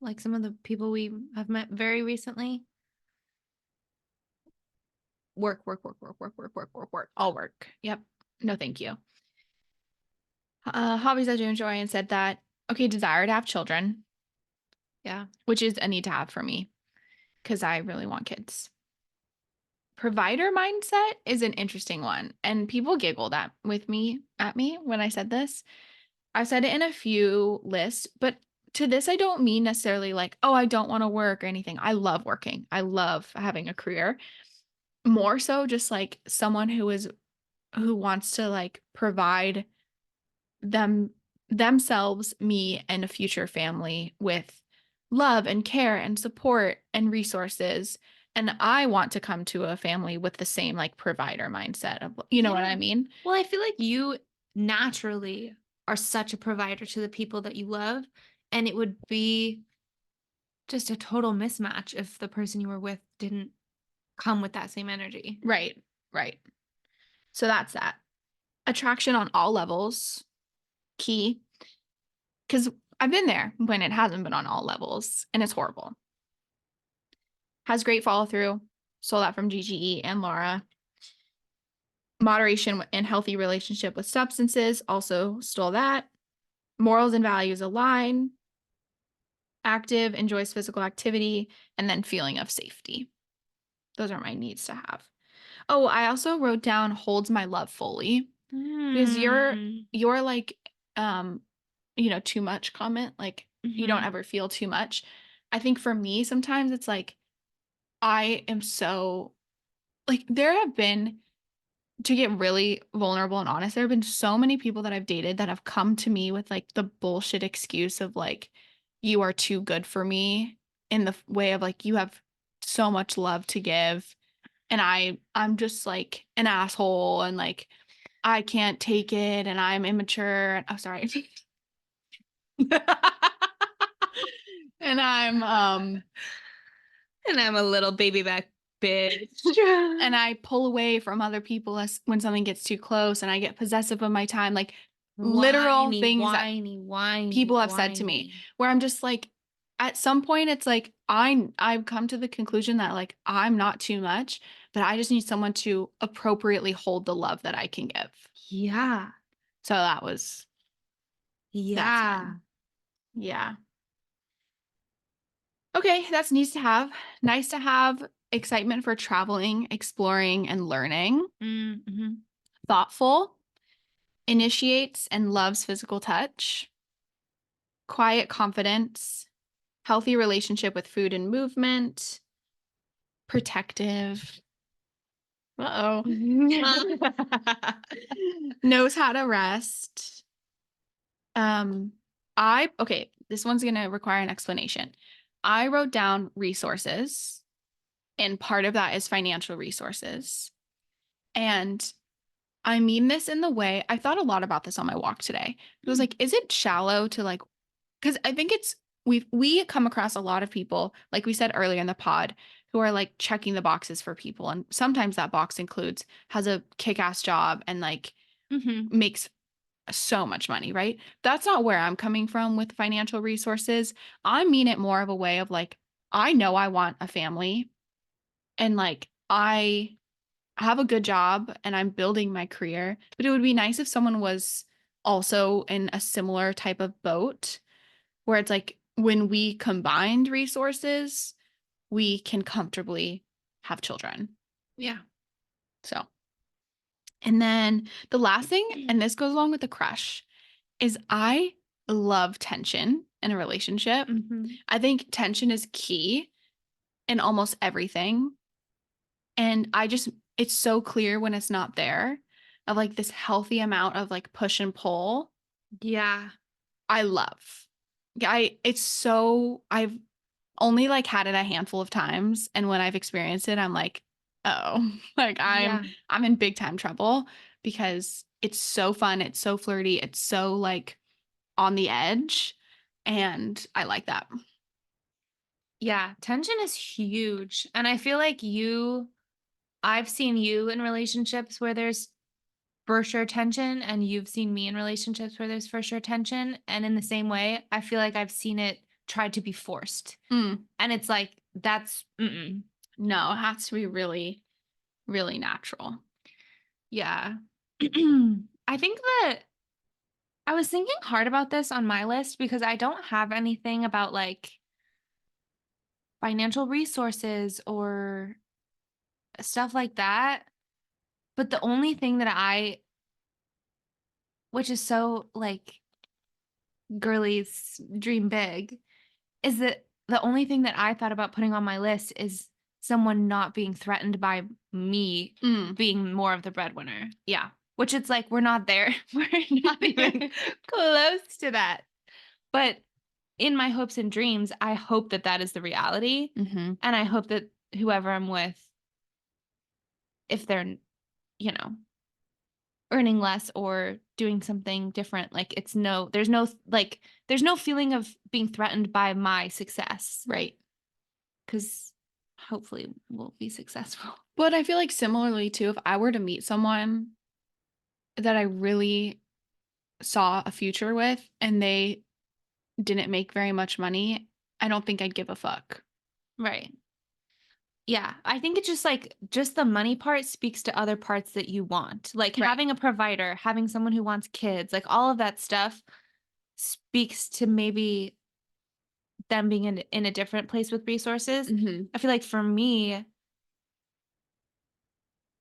Speaker 1: like some of the people we have met very recently, work, work, work, work, work, work, work, work, work.
Speaker 2: All work. Yep. No, thank you. Hobbies that you enjoy and said that, okay, desire to have children.
Speaker 1: Yeah.
Speaker 2: which is a need to have for me because I really want kids. Provider mindset is an interesting one, and people giggled at me when I said this. I said it in a few lists, but to this, I don't mean necessarily like, oh, I don't want to work or anything. I love working. I love having a career. More so just like someone who wants to like provide them themselves, me, and a future family with love and care and support and resources. And I want to come to a family with the same like provider mindset of, you know what
Speaker 1: Yeah.
Speaker 2: I mean?
Speaker 1: Well, I feel like you naturally are such a provider to the people that you love, and it would be just a total mismatch if the person you were with didn't come with that same energy.
Speaker 2: Right. Right. So that's that. Attraction on all levels, key. Because I've been there when it hasn't been on all levels and it's horrible. Has great follow through. Stole that from GGE and Lara. Moderation and healthy relationship with substances, also stole that. Morals and values align. Active, enjoys physical activity, and then feeling of safety. Those are my needs to have. Oh, I also wrote down holds my love fully because
Speaker 1: Mm.
Speaker 2: you're like um too much comment, like you don't
Speaker 1: Mhm.
Speaker 2: ever feel too much. I think for me sometimes it's like I am so like there have been to get really vulnerable and honest, there have been so many people that I've dated that have come to me with like the bullshit excuse of like, you are too good for me in the way of like, you have so much love to give. And I'm just like an asshole and like, I can't take it and I'm immature. Oh, sorry. And
Speaker 1: And I'm a little baby back bitch.
Speaker 2: and I pull away from other people as when something gets too close and I get possessive of my time, like literal
Speaker 1: Whiny,
Speaker 2: things that
Speaker 1: whiny, whiny,
Speaker 2: people have said to me
Speaker 1: whiny.
Speaker 2: where I'm just like at some point it's like I've come to the conclusion that like I'm not too much, but I just need someone to appropriately hold the love that I can give.
Speaker 1: Yeah.
Speaker 2: So that's
Speaker 1: Yeah.
Speaker 2: mine. Yeah. Okay, that's needs to have. Nice to have excitement for traveling, exploring and learning.
Speaker 1: Mhm.
Speaker 2: Thoughtful, initiates and loves physical touch. Quiet confidence, healthy relationship with food and movement, protective. Uh-oh. Knows how to rest. Um, this one's gonna require an explanation. I wrote down resources, and part of that is financial resources. And I mean this in the way I thought a lot about this on my walk today. It was
Speaker 1: Mm.
Speaker 2: like, is it shallow to like, because I think it's we come across a lot of people, like we said earlier in the pod, who are like checking the boxes for people. And sometimes that box includes has a kick-ass job and like
Speaker 1: Mhm.
Speaker 2: makes so much money, right? That's not where I'm coming from with financial resources. I mean it more of a way of like, I know I want a family and like I have a good job and I'm building my career, but it would be nice if someone was also in a similar type of boat where it's like when we combined resources, we can comfortably have children.
Speaker 1: Yeah.
Speaker 2: So, and then the last thing, and this goes along with the crush, is I love tension in a relationship.
Speaker 1: Mhm.
Speaker 2: I think tension is key in almost everything. And it's so clear when it's not there of like this healthy amount of like push and pull.
Speaker 1: Yeah.
Speaker 2: I love. I've only like had it a handful of times. And when I've experienced it, I'm like, oh, like
Speaker 1: Yeah.
Speaker 2: I'm in big time trouble because it's so fun. It's so flirty. It's so like on the edge. And I like that.
Speaker 1: Yeah. Tension is huge. And I feel like I've seen you in relationships where there's for sure tension, and you've seen me in relationships where there's for sure tension. And in the same way, I feel like I've seen it tried to be forced.
Speaker 2: Mm,
Speaker 1: And it's like, that's, mm-mm.
Speaker 2: no, it has to be really, really natural.
Speaker 1: Yeah. I think that I was thinking hard about this on my list because I don't have anything about like financial resources or stuff like that. But the only thing that which is so like girlies dream big, is that the only thing that I thought about putting on my list is someone not being threatened by me
Speaker 2: Mm.
Speaker 1: being more of the breadwinner,
Speaker 2: Yeah.
Speaker 1: which it's like we're not there. We're not even close to that. But in my hopes and dreams, I hope that that is the reality.
Speaker 2: Mhm.
Speaker 1: And I hope that whoever I'm with, if they're, you know, earning less or doing something different, like there's no feeling of being threatened by my success,
Speaker 2: Right.
Speaker 1: because hopefully we'll be successful.
Speaker 2: But I feel like similarly too, if I were to meet someone that I really saw a future with and they didn't make very much money, I don't think I'd give a fuck.
Speaker 1: Right. Yeah, I think it's just like just the money part speaks to other parts that you want. Like
Speaker 2: Right.
Speaker 1: having a provider, having someone who wants kids, like all of that stuff speaks to maybe them being in a different place with resources.
Speaker 2: Mhm.
Speaker 1: I feel like for me,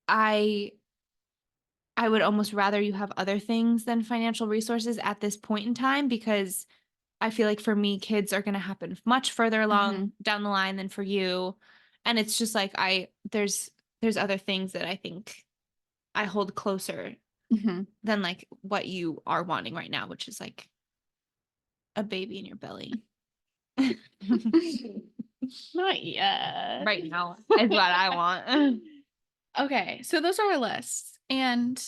Speaker 1: I I would almost rather you have other things than financial resources at this point in time, because I feel like for me, kids are going to happen much further along
Speaker 2: Mhm.
Speaker 1: down the line than for you. And it's just like there's other things that I think I hold closer
Speaker 2: Mhm.
Speaker 1: than like what you are wanting right now, which is like a baby in your belly.
Speaker 2: Not yet.
Speaker 1: Right now is what I want.
Speaker 2: Okay, so those are our lists, and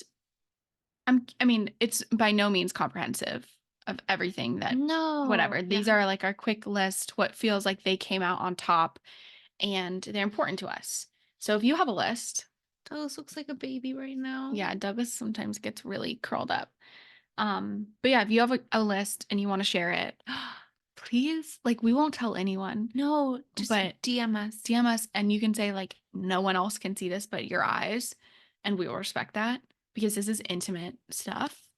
Speaker 2: I mean, it's by no means comprehensive of everything that
Speaker 1: No.
Speaker 2: whatever.
Speaker 1: Yeah.
Speaker 2: These are like our quick list, what feels like they came out on top, and they're important to us. So if you have a list,
Speaker 1: Douglas looks like a baby right now.
Speaker 2: yeah, Douglas sometimes gets really curled up. But yeah, if you have a list and you want to share it, please, like we won't tell anyone,
Speaker 1: No, just
Speaker 2: but
Speaker 1: DM us.
Speaker 2: DM us and you can say like no one else can see this but your eyes, and we will respect that because this is intimate stuff.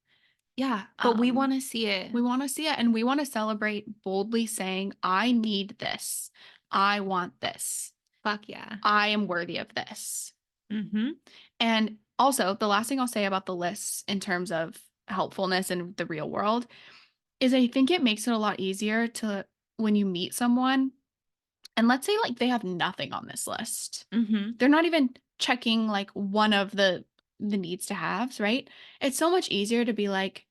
Speaker 1: Yeah, but we
Speaker 2: Um,
Speaker 1: want to see it.
Speaker 2: we want to see it and we want to celebrate boldly saying, I need this. I want this.
Speaker 1: Fuck yeah.
Speaker 2: I am worthy of this.
Speaker 1: Mm-hmm.
Speaker 2: And also, the last thing I'll say about the lists in terms of helpfulness in the real world is I think it makes it a lot easier to when you meet someone and let's say like they have nothing on this list.
Speaker 1: Mm-hmm.
Speaker 2: They're not even checking like one of the needs to haves, right? It's so much easier to be like,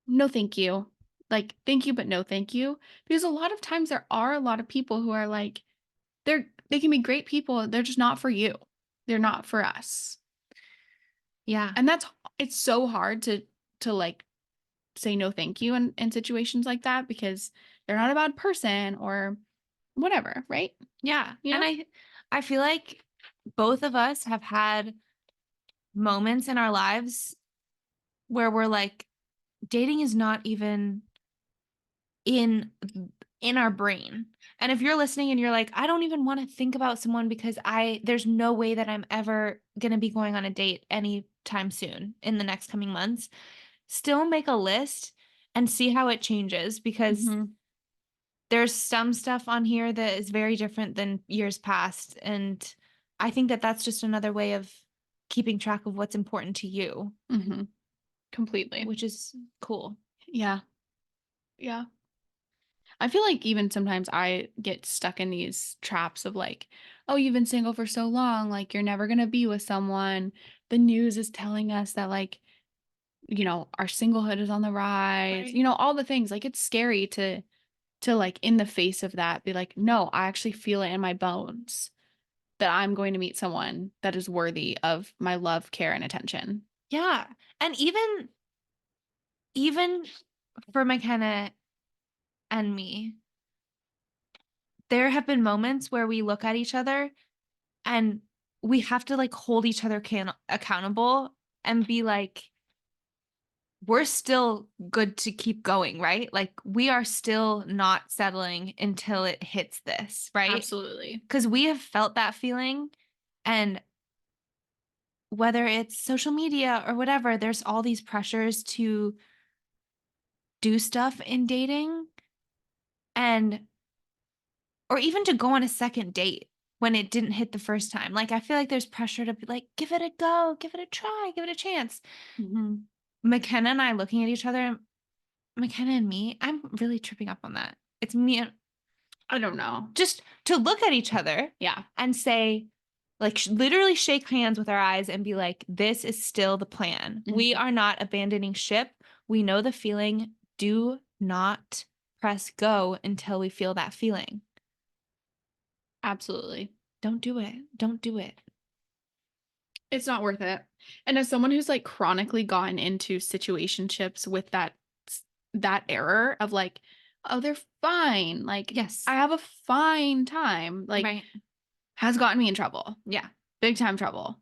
Speaker 2: no thank you. Like thank you but no thank you, because a lot of times there are a lot of people who are like they can be great people, they're just not for you. They're not for us.
Speaker 1: Yeah.
Speaker 2: And it's so hard to like say no thank you in situations like that because they're not a bad person or whatever, right?
Speaker 1: Yeah.
Speaker 2: You
Speaker 1: And
Speaker 2: know?
Speaker 1: I feel like both of us have had moments in our lives where we're like, dating is not even in in our brain. And if you're listening and you're like, I don't even want to think about someone because I there's no way that I'm ever going to be going on a date anytime soon in the next coming months, still make a list and see how it changes, because
Speaker 2: Mhm.
Speaker 1: there's some stuff on here that is very different than years past, and I think that that's just another way of keeping track of what's important to you,
Speaker 2: Mhm. Completely.
Speaker 1: which is cool.
Speaker 2: Yeah. Yeah. I feel like even sometimes I get stuck in these traps of like, oh, you've been single for so long, like you're never going to be with someone. The news is telling us that like, our singlehood is on the rise.
Speaker 1: Right.
Speaker 2: All the things. Like it's scary to like in the face of that be like, no, I actually feel it in my bones that I'm going to meet someone that is worthy of my love, care, and attention.
Speaker 1: Yeah. And even for McKenna and me, there have been moments where we look at each other and we have to like hold each other accountable and be like, we're still good to keep going, right? Like we are still not settling until it hits this, right?
Speaker 2: Absolutely.
Speaker 1: Because we have felt that feeling. And whether it's social media or whatever, there's all these pressures to do stuff in dating. And or even to go on a second date when it didn't hit the first time. Like, I feel like there's pressure to be like, give it a go, give it a try, give it a chance.
Speaker 2: Mhm.
Speaker 1: McKenna and I looking at each other, McKenna and me, I'm really tripping up on that. It's me and
Speaker 2: I don't know.
Speaker 1: just to look at each other
Speaker 2: Yeah.
Speaker 1: and say, like, literally shake hands with our eyes and be like, this is still the plan. We
Speaker 2: Mhm.
Speaker 1: are not abandoning ship. We know the feeling. Do not press go until we feel that feeling.
Speaker 2: Absolutely.
Speaker 1: Don't do it. Don't do it.
Speaker 2: It's not worth it. And as someone who's, like, chronically gotten into situationships with that error of, like, "Oh, they're fine," like, "I
Speaker 1: Yes.
Speaker 2: have a fine time," like,
Speaker 1: Right.
Speaker 2: has gotten me in trouble,
Speaker 1: Yeah.
Speaker 2: big time trouble,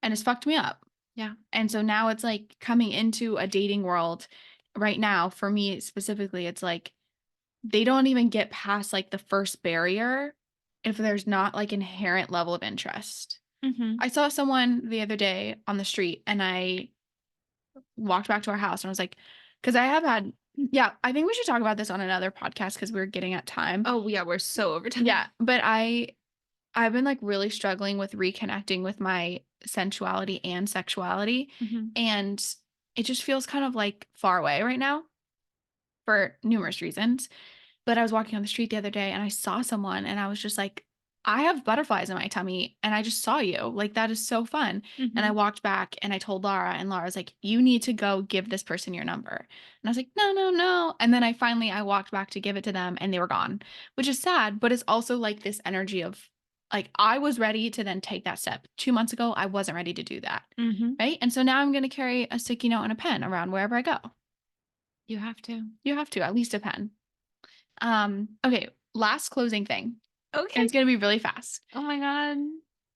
Speaker 2: and it's fucked me up.
Speaker 1: Yeah.
Speaker 2: And so now it's, like, coming into a dating world right now, for me specifically, it's like, they don't even get past, like, the first barrier if there's not, like, inherent level of interest.
Speaker 1: Mhm.
Speaker 2: I saw someone the other day on the street, and I walked back to our house, and I was like, because I have had yeah, I think we should talk about this on another podcast because 'cause we're getting at time.
Speaker 1: Oh, yeah, we're so over
Speaker 2: Yeah,
Speaker 1: time.
Speaker 2: but I've been, like, really struggling with reconnecting with my sensuality and sexuality,
Speaker 1: Mhm.
Speaker 2: and it just feels kind of, like, far away right now for numerous reasons. But I was walking on the street the other day and I saw someone and I was just like, I have butterflies in my tummy and I just saw you. Like, that is so fun. And I
Speaker 1: Mhm.
Speaker 2: walked back and I told Lara, and Laura's like, you need to go give this person your number. And I was like, no, no, no. And then I walked back to give it to them and they were gone, which is sad. But it's also like this energy of like, I was ready to then take that step. 2 months ago, I wasn't ready to do that.
Speaker 1: Mhm.
Speaker 2: Right. And so now I'm going to carry a sticky note and a pen around wherever I go.
Speaker 1: You have to.
Speaker 2: You have to, at least a pen. Okay, last closing thing, and
Speaker 1: Okay.
Speaker 2: it's gonna be really fast.
Speaker 1: Oh my god.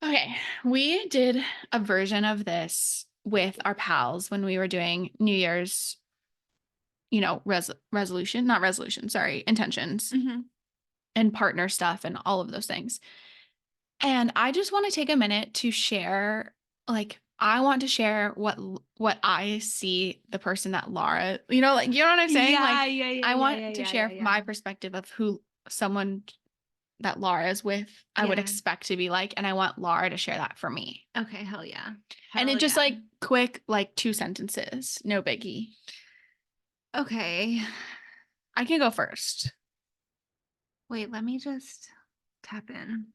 Speaker 2: Okay, we did a version of this with our pals when we were doing New Year's, resolution, not resolution, sorry, intentions
Speaker 1: Mhm.
Speaker 2: and partner stuff and all of those things. And I just want to take a minute to share, like, I want to share what I see the person that Laura, like, you know what I'm saying?
Speaker 1: Yeah,
Speaker 2: Like,
Speaker 1: yeah, yeah,
Speaker 2: I
Speaker 1: yeah,
Speaker 2: want
Speaker 1: yeah,
Speaker 2: to
Speaker 1: yeah, yeah,
Speaker 2: share
Speaker 1: yeah.
Speaker 2: my perspective of who someone that Laura is with, I would
Speaker 1: Yeah.
Speaker 2: expect to be like, and I want Laura to share that for me.
Speaker 1: Okay, hell yeah.
Speaker 2: And
Speaker 1: Hell
Speaker 2: it just
Speaker 1: yeah.
Speaker 2: like quick, like 2 sentences, no biggie.
Speaker 1: Okay.
Speaker 2: I can go first.
Speaker 1: Wait, let me just tap in.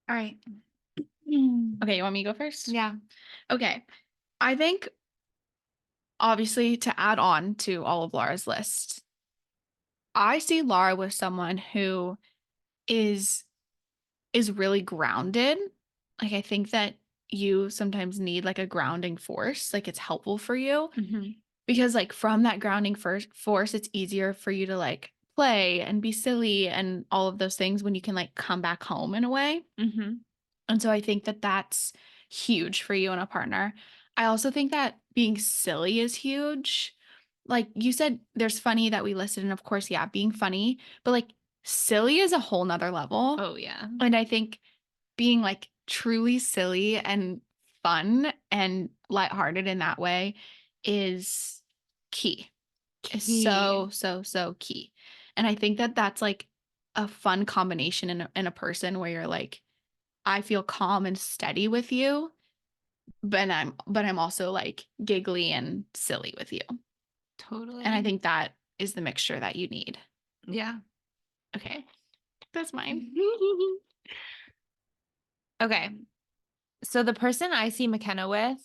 Speaker 1: All right. Mm.
Speaker 2: Okay, you want me to go first?
Speaker 1: Yeah.
Speaker 2: Okay. I think obviously to add on to all of Laura's list, I see Laura with someone who is is really grounded. Like, I think that you sometimes need like a grounding force. Like, it's helpful for you.
Speaker 1: Mhm.
Speaker 2: Because, like, from that grounding first force, it's easier for you to, like, play and be silly and all of those things when you can, like, come back home in a way.
Speaker 1: Mhm.
Speaker 2: And so I think that that's huge for you and a partner. I also think that being silly is huge. Like you said, there's funny that we listed, and of course, yeah, being funny, but, like, silly is a whole nother level.
Speaker 1: Oh yeah.
Speaker 2: And I think being, like, truly silly and fun and lighthearted in that way is key. Is
Speaker 1: Key.
Speaker 2: so, so, so key. And I think that that's, like, a fun combination in a person where you're like, "I feel calm and steady with you, but I'm also, like, giggly and silly with you." And I
Speaker 1: Totally.
Speaker 2: think that is the mixture that you need.
Speaker 1: Yeah.
Speaker 2: Okay, that's mine.
Speaker 1: Okay. So the person I see McKenna with,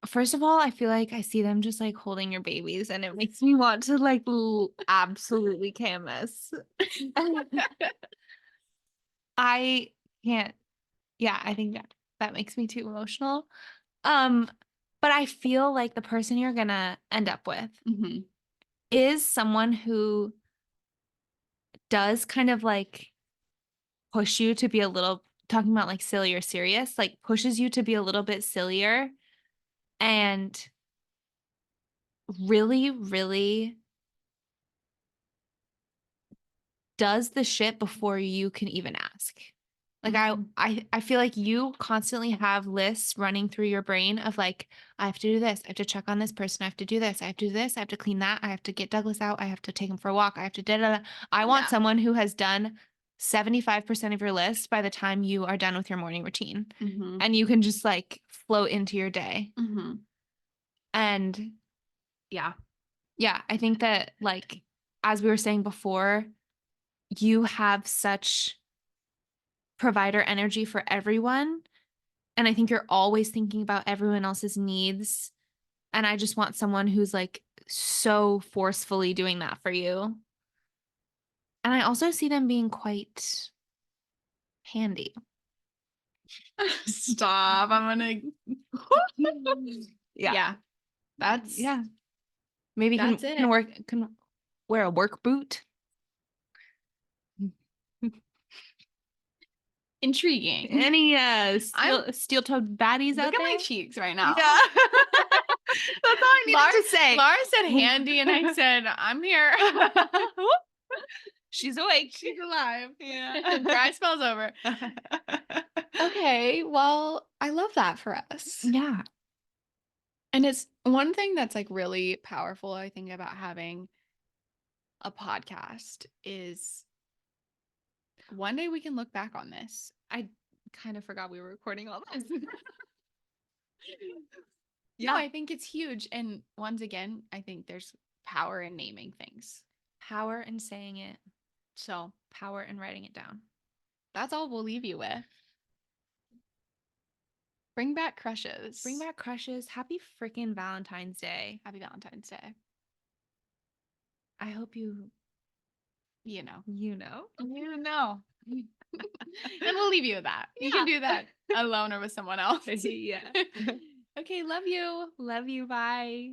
Speaker 1: first of all, I feel like I see them just like holding your babies and it makes me want to like absolutely canvas. I can't. Yeah, I think that makes me too emotional. Um, but I feel like the person you're gonna end up with
Speaker 2: Mhm,
Speaker 1: is someone who does kind of like push you to be a little talking about like silly or serious, like pushes you to be a little bit sillier and really, really does the shit before you can even ask. Like
Speaker 2: Mhm.
Speaker 1: I feel like you constantly have lists running through your brain of like, I have to do this, I have to check on this person, I have to do this, I have to do this, I have to clean that, I have to get Douglas out, I have to take him for a walk, I have to da da da. I want
Speaker 2: Yeah.
Speaker 1: someone who has done 75% of your list by the time you are done with your morning routine.
Speaker 2: Mhm.
Speaker 1: And you can just like float into your day.
Speaker 2: Mhm.
Speaker 1: And
Speaker 2: Yeah.
Speaker 1: yeah, I think that like as we were saying before, you have such provider energy for everyone. And I think you're always thinking about everyone else's needs. And I just want someone who's like so forcefully doing that for you. And I also see them being quite handy.
Speaker 2: Stop. I'm gonna
Speaker 1: Yeah.
Speaker 2: Yeah. That's
Speaker 1: Yeah. Maybe
Speaker 2: that's
Speaker 1: can
Speaker 2: it.
Speaker 1: work can wear a work boot.
Speaker 2: Intriguing.
Speaker 1: Any
Speaker 2: I'm
Speaker 1: steel-toed baddies
Speaker 2: Look
Speaker 1: out
Speaker 2: at my
Speaker 1: there?
Speaker 2: cheeks right now.
Speaker 1: Yeah. That's all I
Speaker 2: Laura,
Speaker 1: needed to say.
Speaker 2: Laura said handy, and I said, I'm here.
Speaker 1: She's awake.
Speaker 2: She's alive.
Speaker 1: Yeah.
Speaker 2: Dry spell's over. Okay, well, I love that for us.
Speaker 1: Yeah.
Speaker 2: And it's one thing that's like really powerful, I think, about having a podcast is one day we can look back on this.
Speaker 1: I kind of forgot we were recording all this.
Speaker 2: No,
Speaker 1: Yeah.
Speaker 2: I think it's huge. And once again, I think there's power in naming things.
Speaker 1: Power in saying it,
Speaker 2: So
Speaker 1: power in writing it down.
Speaker 2: that's all we'll leave you with. Bring back crushes.
Speaker 1: Bring back crushes. Happy freaking Valentine's Day.
Speaker 2: Happy Valentine's Day.
Speaker 1: I hope you
Speaker 2: You know.
Speaker 1: you know.
Speaker 2: You know. And we'll leave you with that. You can
Speaker 1: Yeah.
Speaker 2: do that alone or with someone else.
Speaker 1: Yeah.
Speaker 2: Okay, love you.
Speaker 1: Love you. Bye.